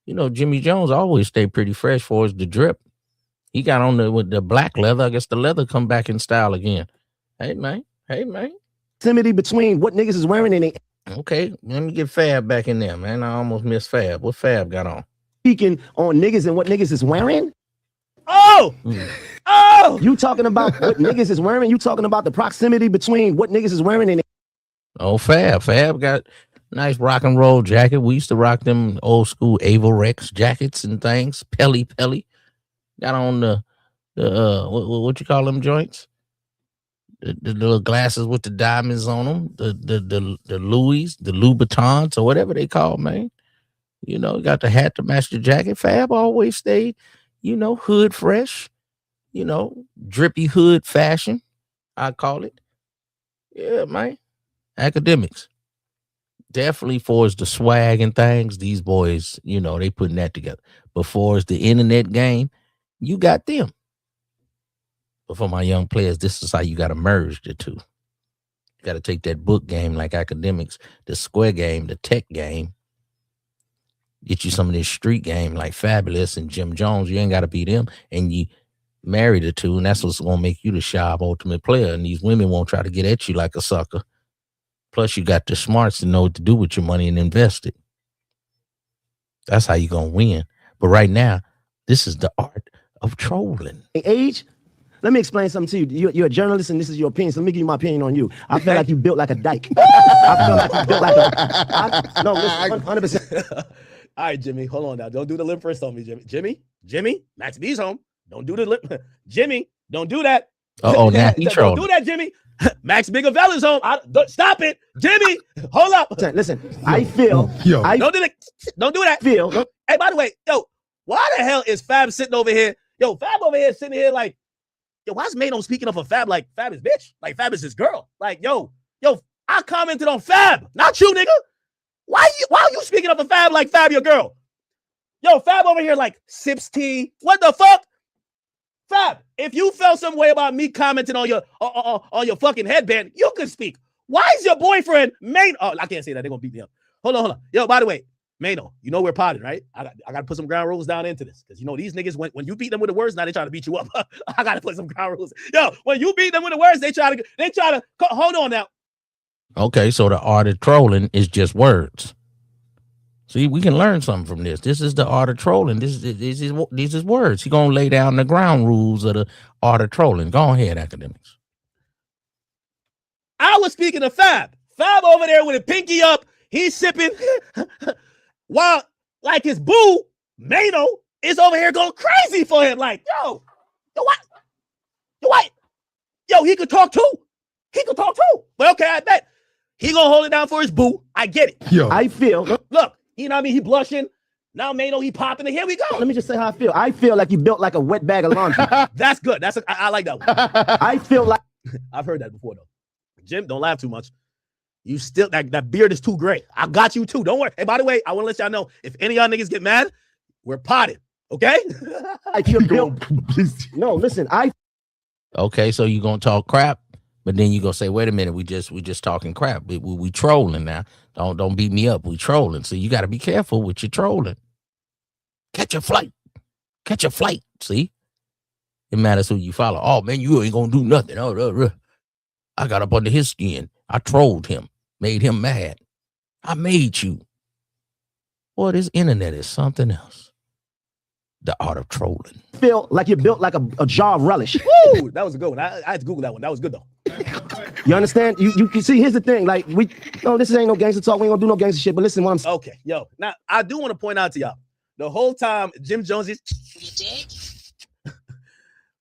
You know, Jimmy Jones always stay pretty fresh for his the drip. He got on with the black leather. I guess the leather come back in style again. Hey, man.
Proximity between what niggas is wearing and they.
Okay, let me get Fab back in there, man. I almost missed Fab. What Fab got on?
Speaking on niggas and what niggas is wearing. You talking about what niggas is wearing? You talking about the proximity between what niggas is wearing and they.
Oh, Fab got nice rock and roll jacket. We used to rock them old school Averex jackets and things. Pelly. Got on the what you call them joints? The little glasses with the diamonds on them. The Louis, the Louboutins, or whatever they call, man. You know, got the hat to match the jacket. Fab always stayed, you know, hood fresh. You know, drippy hood fashion, I call it. Yeah, man. Academics. Definitely for the swag and things, these boys, you know, they putting that together. But for the internet game, you got them. But for my young players, this is how you got to merge the two. You got to take that book game like academics, the square game, the tech game. Get you some of this street game like Fabulous and Jim Jones. You ain't got to be them. And you marry the two, and that's what's going to make you the sharp ultimate player. And these women won't try to get at you like a sucker. Plus, you got the smarts to know what to do with your money and invest it. That's how you're going to win. But right now, this is the art of trolling.
Age? Let me explain something to you. You're a journalist and this is your opinion. So let me give you my opinion on you. I feel like you built like a dyke. I feel like you built like a... No, listen, 100%.
All right, Jimmy, hold on now. Don't do the lip first on me, Jimmy, Max B's home. Don't do the lip. Jimmy, don't do that.
Now he trolled.
Don't do that, Jimmy. Max Bigavella's home. Stop it, Jimmy. Hold up.
Listen, I feel.
Don't do that.
Feel.
Hey, by the way, yo, why the hell is Fab sitting over here? Yo, Fab over here sitting here like, yo, why is Mano speaking of a Fab like Fab is bitch? Like Fab is his girl. Like, yo, I commented on Fab, not you, nigga. Why are you speaking of a Fab like Fab your girl? Yo, Fab over here like sips tea. What the fuck? Fab, if you felt some way about me commenting on your fucking headband, you can speak. Why is your boyfriend Mano? Oh, I can't say that. They're gonna beat me up. Hold on. Yo, by the way, Mano, you know we're potted, right? I got to put some ground rules down into this because you know these niggas when you beat them with the words, now they try to beat you up. I got to put some ground rules. Yo, when you beat them with the words, they try to hold on now.
Okay, so the art of trolling is just words. See, we can learn something from this. This is the art of trolling. These is words. He's gonna lay down the ground rules of the art of trolling. Go ahead, academics.
I was speaking of Fab. Fab over there with a pinky up. He's sipping while like his boo, Mano, is over here going crazy for him. Like, yo, what? Yo, he could talk too. But okay, I bet he gonna hold it down for his boo. I get it.
Yo.
I feel.
Look, you know what I mean? He blushing. Now Mano, he popping, and here we go.
Let me just say how I feel. I feel like you built like a wet bag of laundry.
That's good. I like that one.
I feel like
I've heard that before though. Jim, don't laugh too much. You still that beard is too gray. I got you too. Don't worry. Hey, by the way, I want to let y'all know if any of y'all niggas get mad, we're potted. Okay?
I feel built. No, listen.
Okay, so you gonna talk crap, but then you gonna say, wait a minute, we just talking crap. We trolling now. Don't beat me up. We trolling. So you got to be careful with your trolling. Catch a flight. See, it matters who you follow. Oh man, you ain't gonna do nothing. I got up under his skin. I trolled him, made him mad. I made you. Boy, this internet is something else. The art of trolling.
Feel like you're built like a jar of relish.
Woo! That was a good one. I had to Google that one. That was good though.
You understand? You can see. Here's the thing. Like this ain't no gangster talk. We ain't gonna do no gangster shit. But listen, what I'm saying.
Okay, yo. Now I do want to point out to y'all the whole time Jim Jones is.
You dig?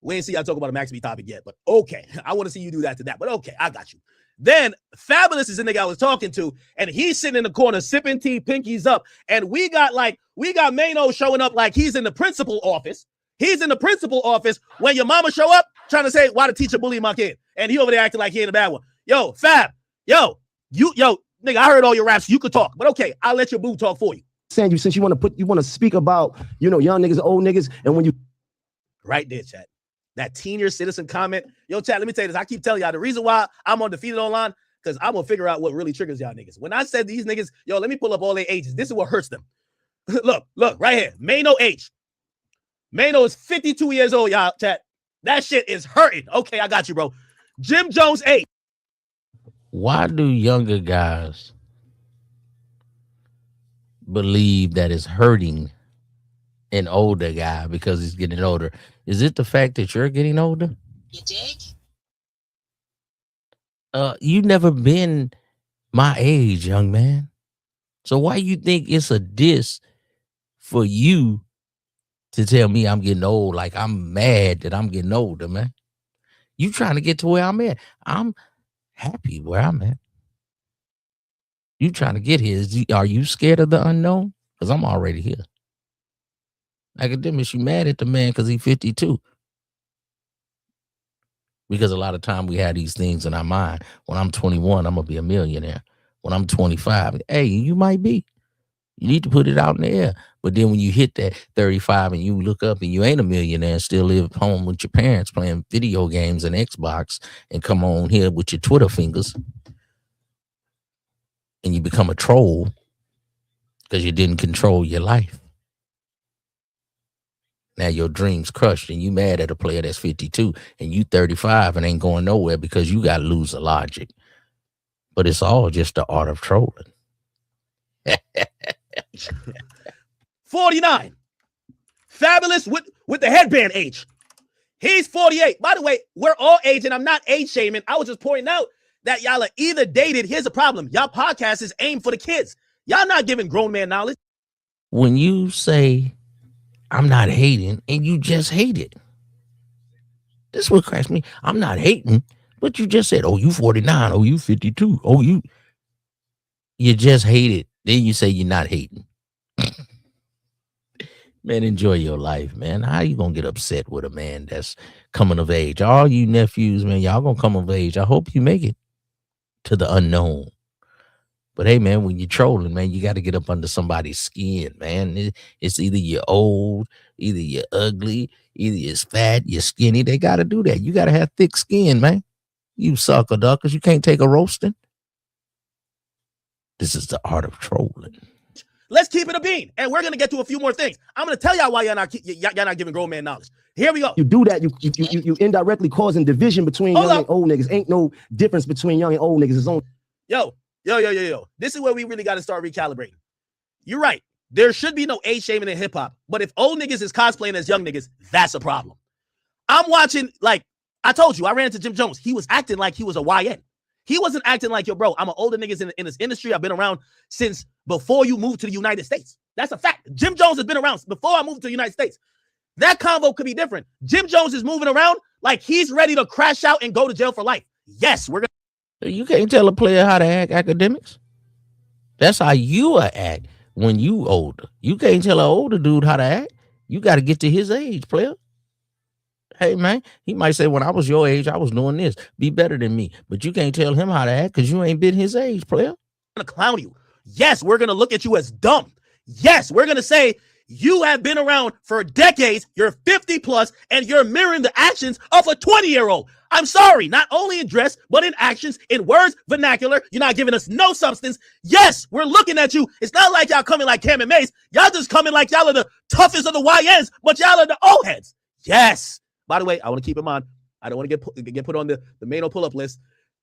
We ain't see y'all talk about a Max B topic yet, but okay. I want to see you do that to that, but okay, I got you. Then Fabulous is the nigga I was talking to, and he's sitting in the corner sipping tea, pinkies up, and we got Mano showing up like he's in the principal office. He's in the principal office when your mama show up trying to say why the teacher bullied my kid, and he over there acting like he ain't a bad one. Yo, Fab, nigga, I heard all your raps. You could talk, but okay, I'll let your boo talk for you.
Saying since you want to speak about young niggas, old niggas, and when you
right there, chat. That senior citizen comment. Yo, chat, let me tell you this. I keep telling y'all the reason why I'm undefeated online, because I'm going to figure out what really triggers y'all niggas. When I said these niggas, yo, let me pull up all their ages. This is what hurts them. Look, right here. Mano age. Mano is 52 years old, y'all, chat. That shit is hurting. Okay, I got you, bro. Jim Jones age.
Why do younger guys believe that it's hurting an older guy because he's getting older? Is it the fact that you're getting older?
You dig?
You never been my age, young man. So why you think it's a diss for you to tell me I'm getting old? Like I'm mad that I'm getting older, man. You trying to get to where I'm at. I'm happy where I'm at. You trying to get here. Are you scared of the unknown? Because I'm already here. Academics, you mad at the man because he's 52. Because a lot of time we have these things in our mind. When I'm 21, I'm going to be a millionaire. When I'm 25, hey, you might be. You need to put it out in the air. But then when you hit that 35 and you look up and you ain't a millionaire and still live home with your parents playing video games and Xbox and come on here with your Twitter fingers and you become a troll because you didn't control your life. Now your dreams crushed and you mad at a player that's 52 and you 35 and ain't going nowhere because you got loser logic. But it's all just the art of trolling.
49. Fabulous with the headband age. He's 48. By the way, we're all age, and I'm not age shaming. I was just pointing out that y'all are either dated. Here's the problem. Y'all podcast is aimed for the kids. Y'all not giving grown man knowledge.
When you say I'm not hating and you just hate it. This is what cracks me. I'm not hating, but you just said, oh, you 49. Oh, you 52. Oh, you just hate it. Then you say you're not hating. Man, enjoy your life, man. How you gonna get upset with a man that's coming of age? All you nephews, man, y'all gonna come of age. I hope you make it to the unknown. But hey, man, when you're trolling, man, you got to get up under somebody's skin, man. It's either you're old, either you're ugly, either you're fat, you're skinny. They got to do that. You got to have thick skin, man. You sucker duckers. You can't take a roasting. This is the art of trolling.
Let's keep it a bean, and we're gonna get to a few more things. I'm gonna tell y'all why y'all not giving grown man knowledge. Here we go.
You do that, you indirectly causing division between young and old niggas. Ain't no difference between young and old niggas. It's only
yo. This is where we really got to start recalibrating. You're right. There should be no age shaming in hip hop, but if old niggas is cosplaying as young niggas, that's a problem. I'm watching, like I told you, I ran into Jim Jones. He was acting like he was a YN. He wasn't acting like, yo, bro, I'm an older niggas in this industry. I've been around since before you moved to the United States. That's a fact. Jim Jones has been around before I moved to the United States. That convo could be different. Jim Jones is moving around like he's ready to crash out and go to jail for life. Yes, we're gonna.
You can't tell a player how to act academics. That's how you act when you older. You can't tell an older dude how to act. You got to get to his age, player. Hey, man, he might say, when I was your age, I was doing this. Be better than me. But you can't tell him how to act because you ain't been his age, player.
Gonna clown you. Yes, we're gonna look at you as dumb. Yes, we're gonna say you have been around for decades, you're 50 plus, and you're mirroring the actions of a 20-year-old. I'm sorry, not only in dress, but in actions, in words, vernacular. You're not giving us no substance. Yes, we're looking at you. It's not like y'all coming like Cam and Mace. Y'all just coming like y'all are the toughest of the YNs, but y'all are the old heads. Yes. By the way, I want to keep in mind, I don't want to get put on the Mano pull-up list.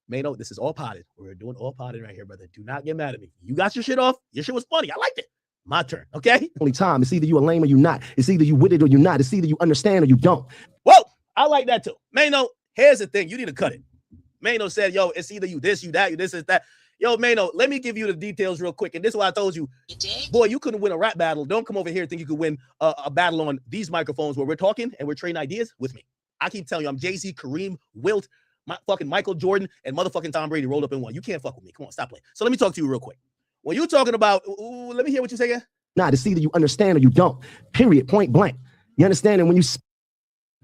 Mano, this is all potted. We're doing all potted right here, brother. Do not get mad at me. You got your shit off. Your shit was funny. I liked it. My turn, okay?
only time. It's either you a lame or you not. It's either you with it or you not. It's either you understand or you don't.
Whoa, I like that too. Mano, here's the thing. You need to cut it. Mano said, yo, it's either you this, you that, you this, is that. Yo, Mano, let me give you the details real quick. And this is why I told you, boy, you couldn't win a rap battle. Don't come over here and think you could win a battle on these microphones where we're talking and we're trading ideas with me. I keep telling you, I'm Jay-Z, Kareem, Wilt, fucking Michael Jordan, and motherfucking Tom Brady rolled up in one. You can't fuck with me. Come on, stop playing. So let me talk to you real quick. When you're talking about, let me hear what you say again.
Nah, it's either you understand or you don't. Period. Point blank. You understand? And when you
see,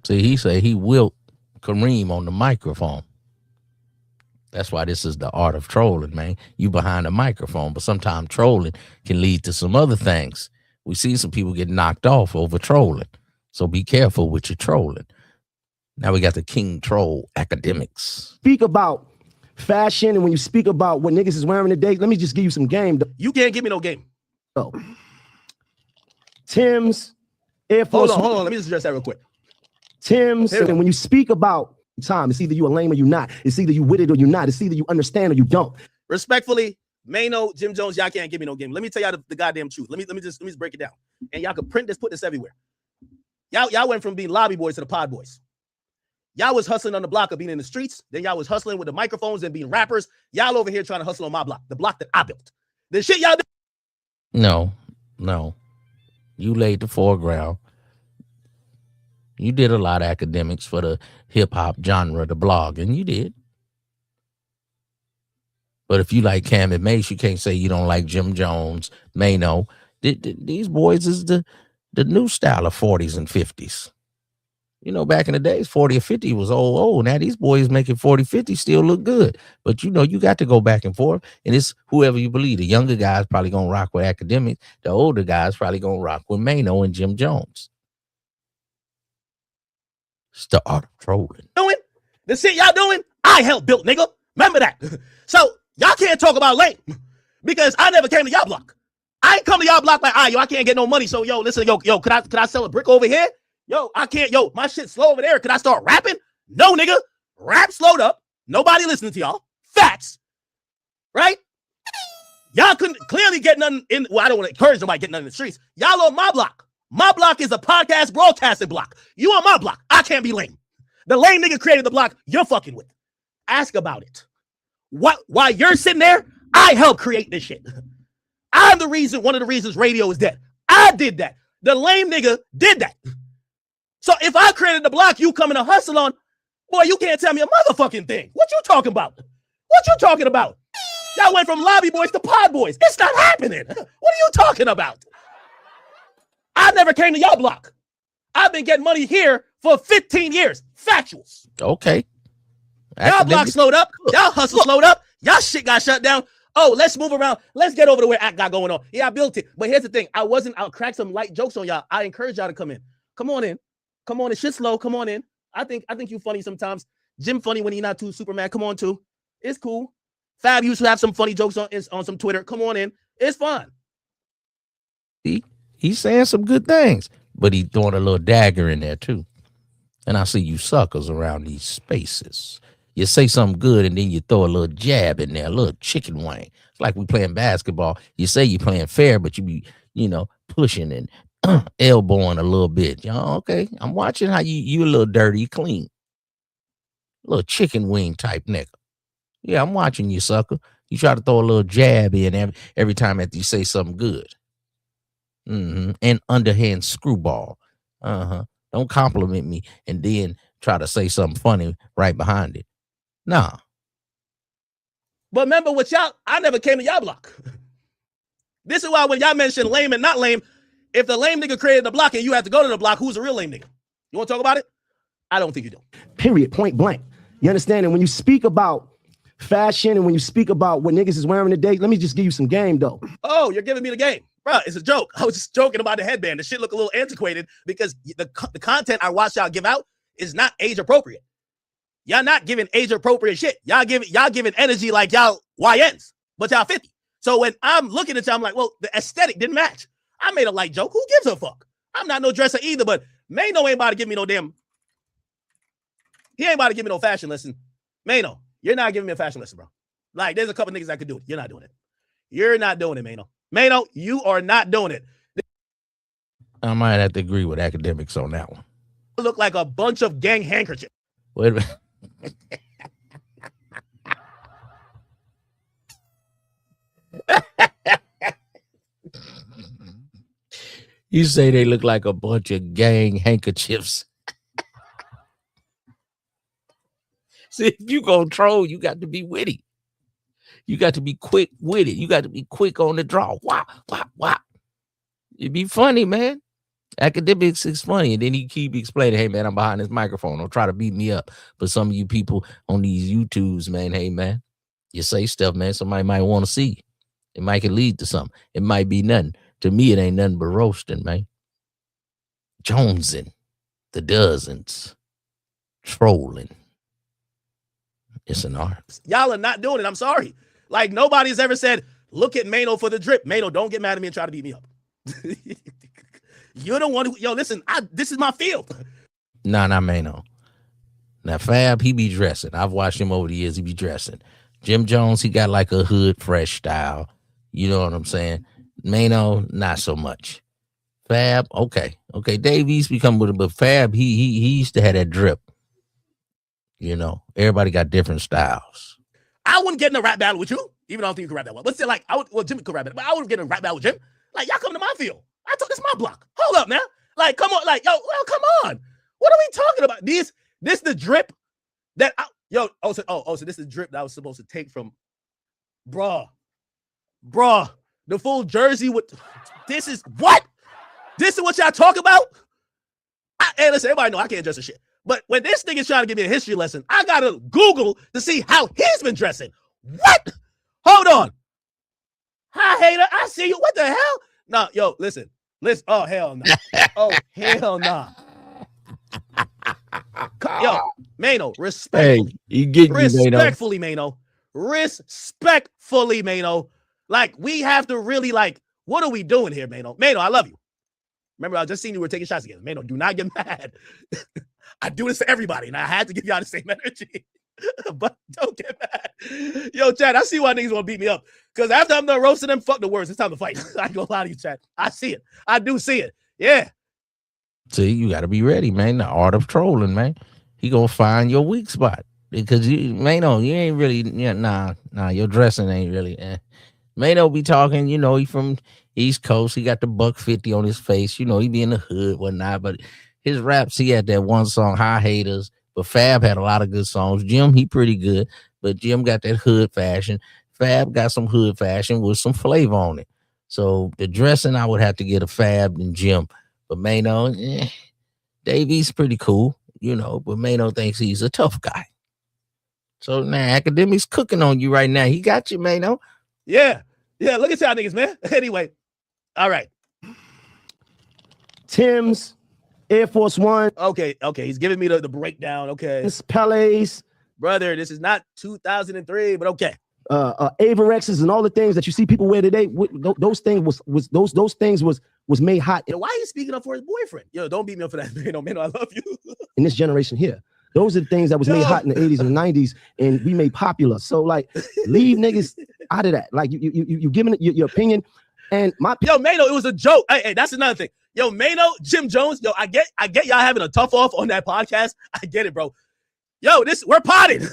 he say he Wilt Kareem on the microphone. That's why this is the art of trolling, man. You behind the microphone, but sometimes trolling can lead to some other things. We see some people get knocked off over trolling. So be careful with your trolling. Now we got the King Troll Academics.
Speak about fashion, and when you speak about what niggas is wearing today, let me just give you some game.
You can't give me no game.
Oh. Tim's, Air Force.
Hold on. Let me just address that real quick.
Tim's, and when you speak about time, it's either you a lame or you not. It's either you with it or you not. It's either you understand or you don't.
Respectfully, Mano, Jim Jones, y'all can't give me no game. Let me tell y'all the goddamn truth. Let me just break it down. And y'all can print this, put this everywhere. Y'all went from being lobby boys to the pod boys. Y'all was hustling on the block of being in the streets. Then y'all was hustling with the microphones and being rappers. Y'all over here trying to hustle on my block, the block that I built. The shit y'all do.
No. You laid the foreground. You did a lot of academics for the hip hop genre, the blog, and you did. But if you like Cam and Mace, you can't say you don't like Jim Jones, Mano. These boys is the new style of 40s and 50s. You know, back in the days, 40 or 50 was old. Now these boys making 40, 50 still look good. But, you know, you got to go back and forth. And it's whoever you believe. The younger guys probably going to rock with academics. The older guys probably going to rock with Mano and Jim Jones. It's the art of trolling.
Doing the shit y'all doing, I helped build, nigga. Remember that. So y'all can't talk about lame because I never came to y'all block. I ain't come to y'all block like, I can't get no money. So, listen, could I sell a brick over here? I can't, my shit slow over there. Could I start rapping? No, nigga. Rap slowed up. Nobody listening to y'all. Facts. Right? Y'all couldn't clearly get nothing in. Well, I don't want to encourage nobody getting nothing in the streets. Y'all on my block. My block is a podcast broadcasting block. You on my block. I can't be lame. The lame nigga created the block you're fucking with. Ask about it. While you're sitting there, I helped create this shit. I'm one of the reasons radio is dead. I did that. The lame nigga did that. So if I created the block you coming to hustle on, boy, you can't tell me a motherfucking thing. What you talking about? Y'all went from lobby boys to pod boys. It's not happening. What are you talking about? I never came to y'all block. I've been getting money here for 15 years. Factuals.
Okay.
Y'all block slowed up. Y'all hustle slowed up. Y'all shit got shut down. Oh, let's move around. Let's get over to where act got going on. Yeah, I built it. But here's the thing. I'll crack some light jokes on y'all. I encourage y'all to come in. Come on in. Come on in. Shit's slow. Come on in. I think you funny sometimes. Jim funny when he not too super mad. Come on too. It's cool. Fab used to have some funny jokes on some Twitter. Come on in. It's fun.
He's saying some good things, but he throwing a little dagger in there too. And I see you suckers around these spaces. You say something good and then you throw a little jab in there, a little chicken wing. It's like we playing basketball. You say you're playing fair, but you be, pushing and elbowing a little bit. Okay, I'm watching how you a little dirty, clean. A little chicken wing type nigga. Yeah, I'm watching you, sucker. You try to throw a little jab in every time after you say something good. And underhand screwball. Don't compliment me and then try to say something funny right behind it. Nah.
But remember what I never came to y'all block. This is why when y'all mention lame and not lame, if the lame nigga created the block and you have to go to the block, who's the real lame nigga? You want to talk about it? I don't think you do.
Period, point blank. You understand? And when you speak about fashion and when you speak about what niggas is wearing today, let me just give you some game though.
Oh, you're giving me the game. Bro, it's a joke. I was just joking about the headband. The shit look a little antiquated because the content I watch y'all give out is not age appropriate. Y'all not giving age appropriate shit. Y'all giving energy like y'all YNs, but y'all 50. So when I'm looking at y'all, I'm like, well, the aesthetic didn't match. I made a light joke. Who gives a fuck? I'm not no dresser either, but Mano ain't about to give me no damn. He ain't about to give me no fashion lesson. Mano, you're not giving me a fashion lesson, bro. Like, there's a couple niggas that could do it. You're not doing it. You're not doing it, Mano. Mano, you are not doing it.
I might have to agree with academics on that one.
Look like a bunch of gang handkerchiefs.
Wait a minute. You say they look like a bunch of gang handkerchiefs. See, if you gonna troll, you got to be witty. You got to be quick with it. You got to be quick on the draw. Wow. It'd be funny, man. Academics is funny. And then he keep explaining, hey, man, I'm behind this microphone. Don't try to beat me up. But some of you people on these YouTubes, man, hey, man, you say stuff, man, somebody might want to see. It might can lead to something. It might be nothing. To me, it ain't nothing but roasting, man. Jonesing, the dozens, trolling. It's an art.
Y'all are not doing it. I'm sorry. Like, nobody's ever said, look at Mano for the drip. Mano, don't get mad at me and try to beat me up. You're the one who, listen, this is my field.
Nah, not Mano. Now, Fab, he be dressing. I've watched him over the years. He be dressing. Jim Jones, he got like a hood fresh style. You know what I'm saying? Mano, not so much. Fab, okay. Dave East become with it, but Fab, he used to have that drip. Everybody got different styles.
I wouldn't get in a rap battle with you, even though I don't think you could rap that well. But still, like, Jim could rap it, but I wouldn't get in a rap battle with Jim. Like, y'all come to my field. I told this my block. Hold up now. Like, come on, like, come on. What are we talking about? This the drip that so this is the drip that I was supposed to take from bruh. The full jersey with this is what? This is what y'all talk about? Hey, listen, everybody know I can't dress a shit. But when this nigga's trying to give me a history lesson, I gotta Google to see how he's been dressing. What? Hold on. Hi, hater. I see you. What the hell? No, listen. Oh, hell no. Oh, hell no. Yo, Mano, respectfully.
Hey,
respectfully, Mano. Respectfully, Mano. Like, we have to really, like, what are we doing here, Mano? Mano, I love you. Remember, I just seen you were taking shots together. Mano, do not get mad. I do this for everybody, and I had to give y'all the same energy. But don't get mad. Yo, Chad, I see why niggas want to beat me up. Because after I'm done roasting them, fuck the words. It's time to fight. I ain't gonna lie to you, Chad. I see it. I do see it. Yeah.
See, you got to be ready, man. The art of trolling, man. He gonna find your weak spot. Because, you ain't really, your dressing ain't really, Mano be talking, he from East Coast. He got the $150 on his face. He be in the hood, whatnot. But his raps, he had that one song, High Haters. But Fab had a lot of good songs. Jim, he pretty good. But Jim got that hood fashion. Fab got some hood fashion with some flavor on it. So the dressing, I would have to get a Fab and Jim But Mano, Davey's pretty cool, but Mano thinks he's a tough guy. So now Academic's cooking on you right now. He got you, Mano.
Yeah. Look at y'all niggas, man. Anyway, all right.
Tim's, Air Force One.
Okay. He's giving me the breakdown. Okay.
Pele's.
Brother, this is not 2003, but okay.
Avorexes and all the things that you see people wear today. Those things was made hot.
Why are you speaking up for his boyfriend? Yo, don't beat me up for that, Mano. I love you.
In this generation here. Those are the things that was made hot in the 80s and the 90s, and we made popular. So, like, leave niggas out of that. Like, you giving your opinion, and
Yo, Mano, it was a joke. Hey, that's another thing. Yo, Mano, Jim Jones. Yo, I get y'all having a tough off on that podcast. I get it, bro. Yo, we're potting.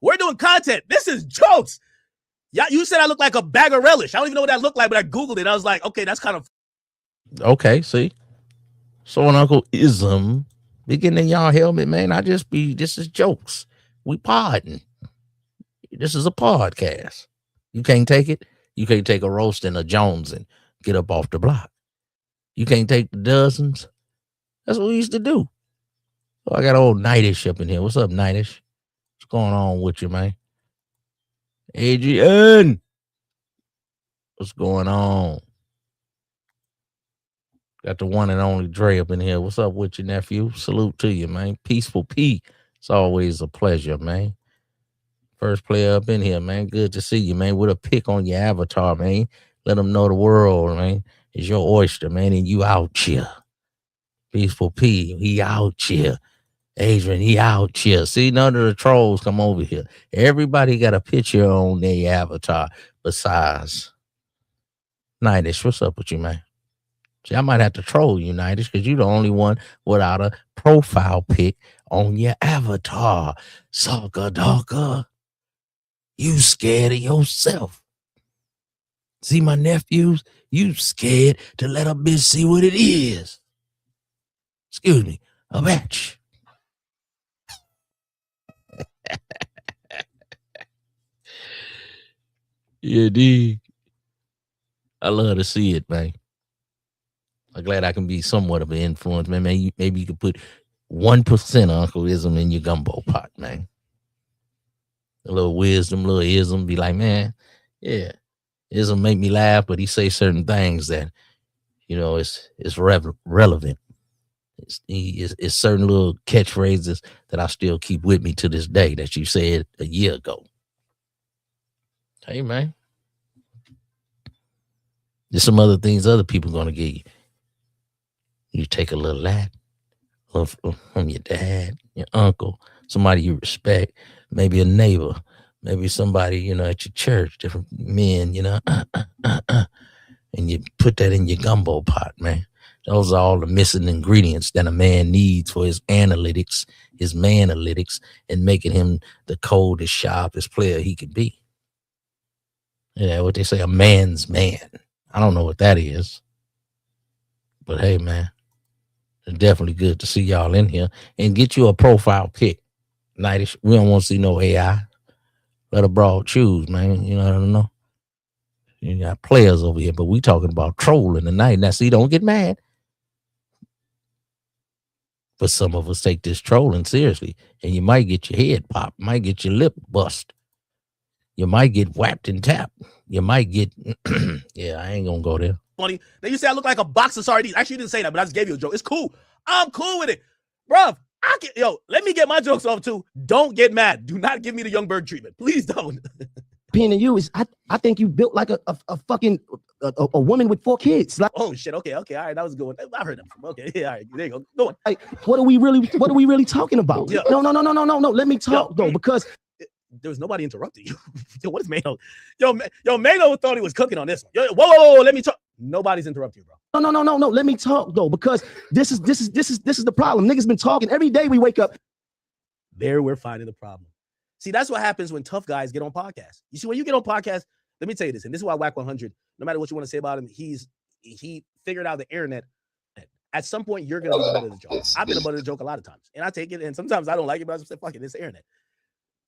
We're doing content. This is jokes. Yeah, you said I look like a bag of relish. I don't even know what that looked like, but I Googled it. I was like, okay, that's kind of.
Okay, see. So an Uncle Ism be getting in y'all helmet, man. This is jokes. We podding. This is a podcast. You can't take it. You can't take a roast and a Jones and get up off the block. You can't take the dozens. That's what we used to do. Oh, I got old Nightish up in here. What's up, Nightish? What's going on with you, man? Adrian, what's going on? Got the one and only Dre up in here. What's up with you, nephew? Salute to you, man. Peaceful P. It's always a pleasure, man. First player up in here, man. Good to see you, man. With a pic on your avatar, man. Let them know the world, man, is your oyster, man, and you out here. Peaceful P, he out here. Adrian, he out here. See, none of the trolls come over here. Everybody got a picture on their avatar besides Nightish. What's up with you, man? See, I might have to troll you, Nightish, because you're the only one without a profile pic on your avatar. Sucker ducker. You scared of yourself. See my nephews? You scared to let a bitch see what it is. Excuse me, a bitch. Yeah, dig. I love to see it, man. I'm glad I can be somewhat of an influence, man. Maybe you could put 1% of Uncle Ism in your gumbo pot, man. A little wisdom, little ism, be like, man, yeah, Ism make me laugh, but he say certain things that, it's relevant. It's certain little catchphrases that I still keep with me to this day that you said a year ago. Hey, man. There's some other things other people going to give you. You take a little that from your dad, your uncle, somebody you respect, maybe a neighbor, maybe somebody, at your church, different men, and you put that in your gumbo pot, man. Those are all the missing ingredients that a man needs for his analytics, his manalytics, and making him the coldest, sharpest player he could be. Yeah, what they say, a man's man. I don't know what that is. But hey, man, it's definitely good to see y'all in here and get you a profile pic. Nightish, we don't want to see no AI. Let a broad choose, man. I don't know. You got players over here, but we talking about trolling tonight. Now, see, don't get mad. But some of us take this trolling seriously, and you might get your head popped, might get your lip bust. You might get whacked and tapped. You might get, yeah, I ain't gonna go there.
Funny. Then you say I look like a box of sardines. Actually, you didn't say that, but I just gave you a joke. It's cool. I'm cool with it. Bruv, let me get my jokes off too. Don't get mad. Do not give me the young bird treatment. Please don't.
Opinion of you is, I think you built like a fucking a woman with 4 kids. Like,
oh shit. Okay. All right. That was a good one. I've heard that from. Okay. Yeah. All right. There you go. Go on.
Like, what are we really talking about? Yeah. No. Let me talk though, because
there was nobody interrupting you. Yo, what is Mano? Yo, Mano thought he was cooking on this one. Yo, whoa, let me talk. Nobody's interrupting you, bro.
No. Let me talk though, because this is the problem. Niggas been talking every day. We wake up.
There, we're finding the problem. See, that's what happens when tough guys get on podcasts. You see, when you get on podcasts, let me tell you this, and this is why Whack 100, no matter what you want to say about him, he figured out the internet. At some point, you're gonna be the butt of the joke. I've been a butt of the joke a lot of times, and I take it, and sometimes I don't like it, but I just say, fuck it, it's the internet.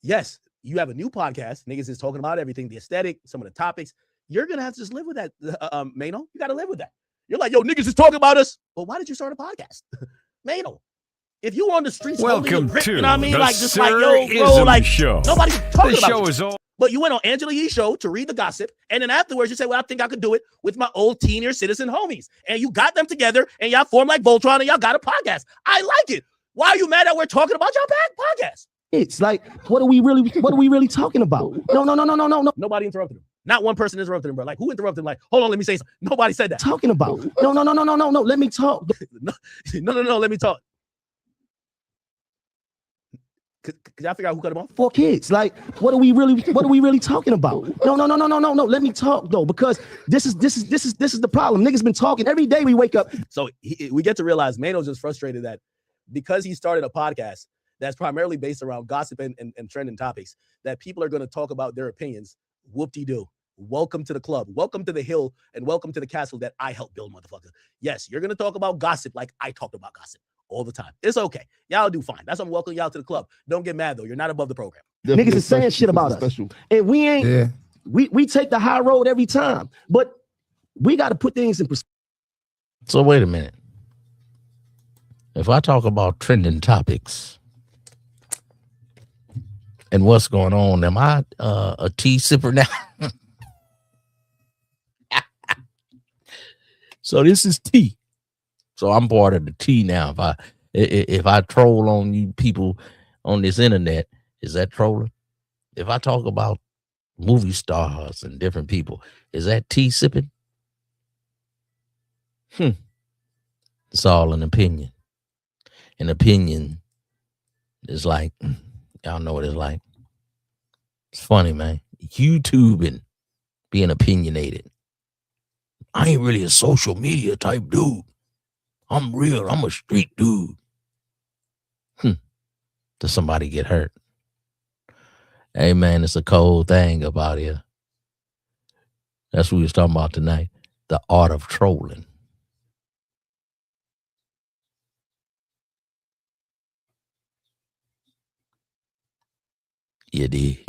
Yes, you have a new podcast. Niggas is talking about everything, the aesthetic, some of the topics. You're gonna have to just live with that, Mano. You got to live with that. You're like, yo, niggas is talking about us. Well, why did you start a podcast? Mano, if you were on the streets,
Welcome
grip,
to
you know what I mean?
the
Like, just like, yo, bro,
Sir-ism
like,
Show.
nobody's talking
The
about
show
you.
is all.
But you went on Angela Yee's show to read the gossip, and then afterwards you said, well, I think I could do it with my old senior citizen homies. And you got them together, and y'all formed like Voltron, and y'all got a podcast. I like it. Why are you mad that we're talking about your podcast?
It's like, what are we really talking about? No.
Nobody interrupted him. Not one person interrupted him, bro. Like, who interrupted him? Like, hold on, let me say something. Nobody said that.
Talking about. No. Let me talk.
No, let me talk. Could y'all figure out who cut him off?
4 kids. Like, what are we really talking about? No. Let me talk though, because this is the problem. Niggas been talking every day. We wake up.
So we get to realize Mano's just frustrated that because he started a podcast that's primarily based around gossip and trending topics, that people are going to talk about their opinions. Whoop-de-doo. Welcome to the club. Welcome to the hill, and welcome to the castle that I helped build, motherfucker. Yes, you're going to talk about gossip like I talked about gossip all the time. It's okay. Y'all do fine. That's why I'm welcoming y'all to the club. Don't get mad, though. You're not above the program.
Niggas is saying shit about us. And we ain't,
Yeah.
we take the high road every time. But we got to put things in perspective.
So wait a minute. If I talk about trending topics and what's going on, am I a tea sipper now? So this is tea. So I'm part of the tea now. If I troll on you people on this internet, is that trolling? If I talk about movie stars and different people, is that tea sipping? It's all an opinion. An opinion is like, y'all know what it's like. It's funny, man. YouTubing, being opinionated. I ain't really a social media type dude. I'm real. I'm a street dude. Does somebody get hurt? Hey, man, it's a cold thing about here. That's what we was talking about tonight. The art of trolling. You did.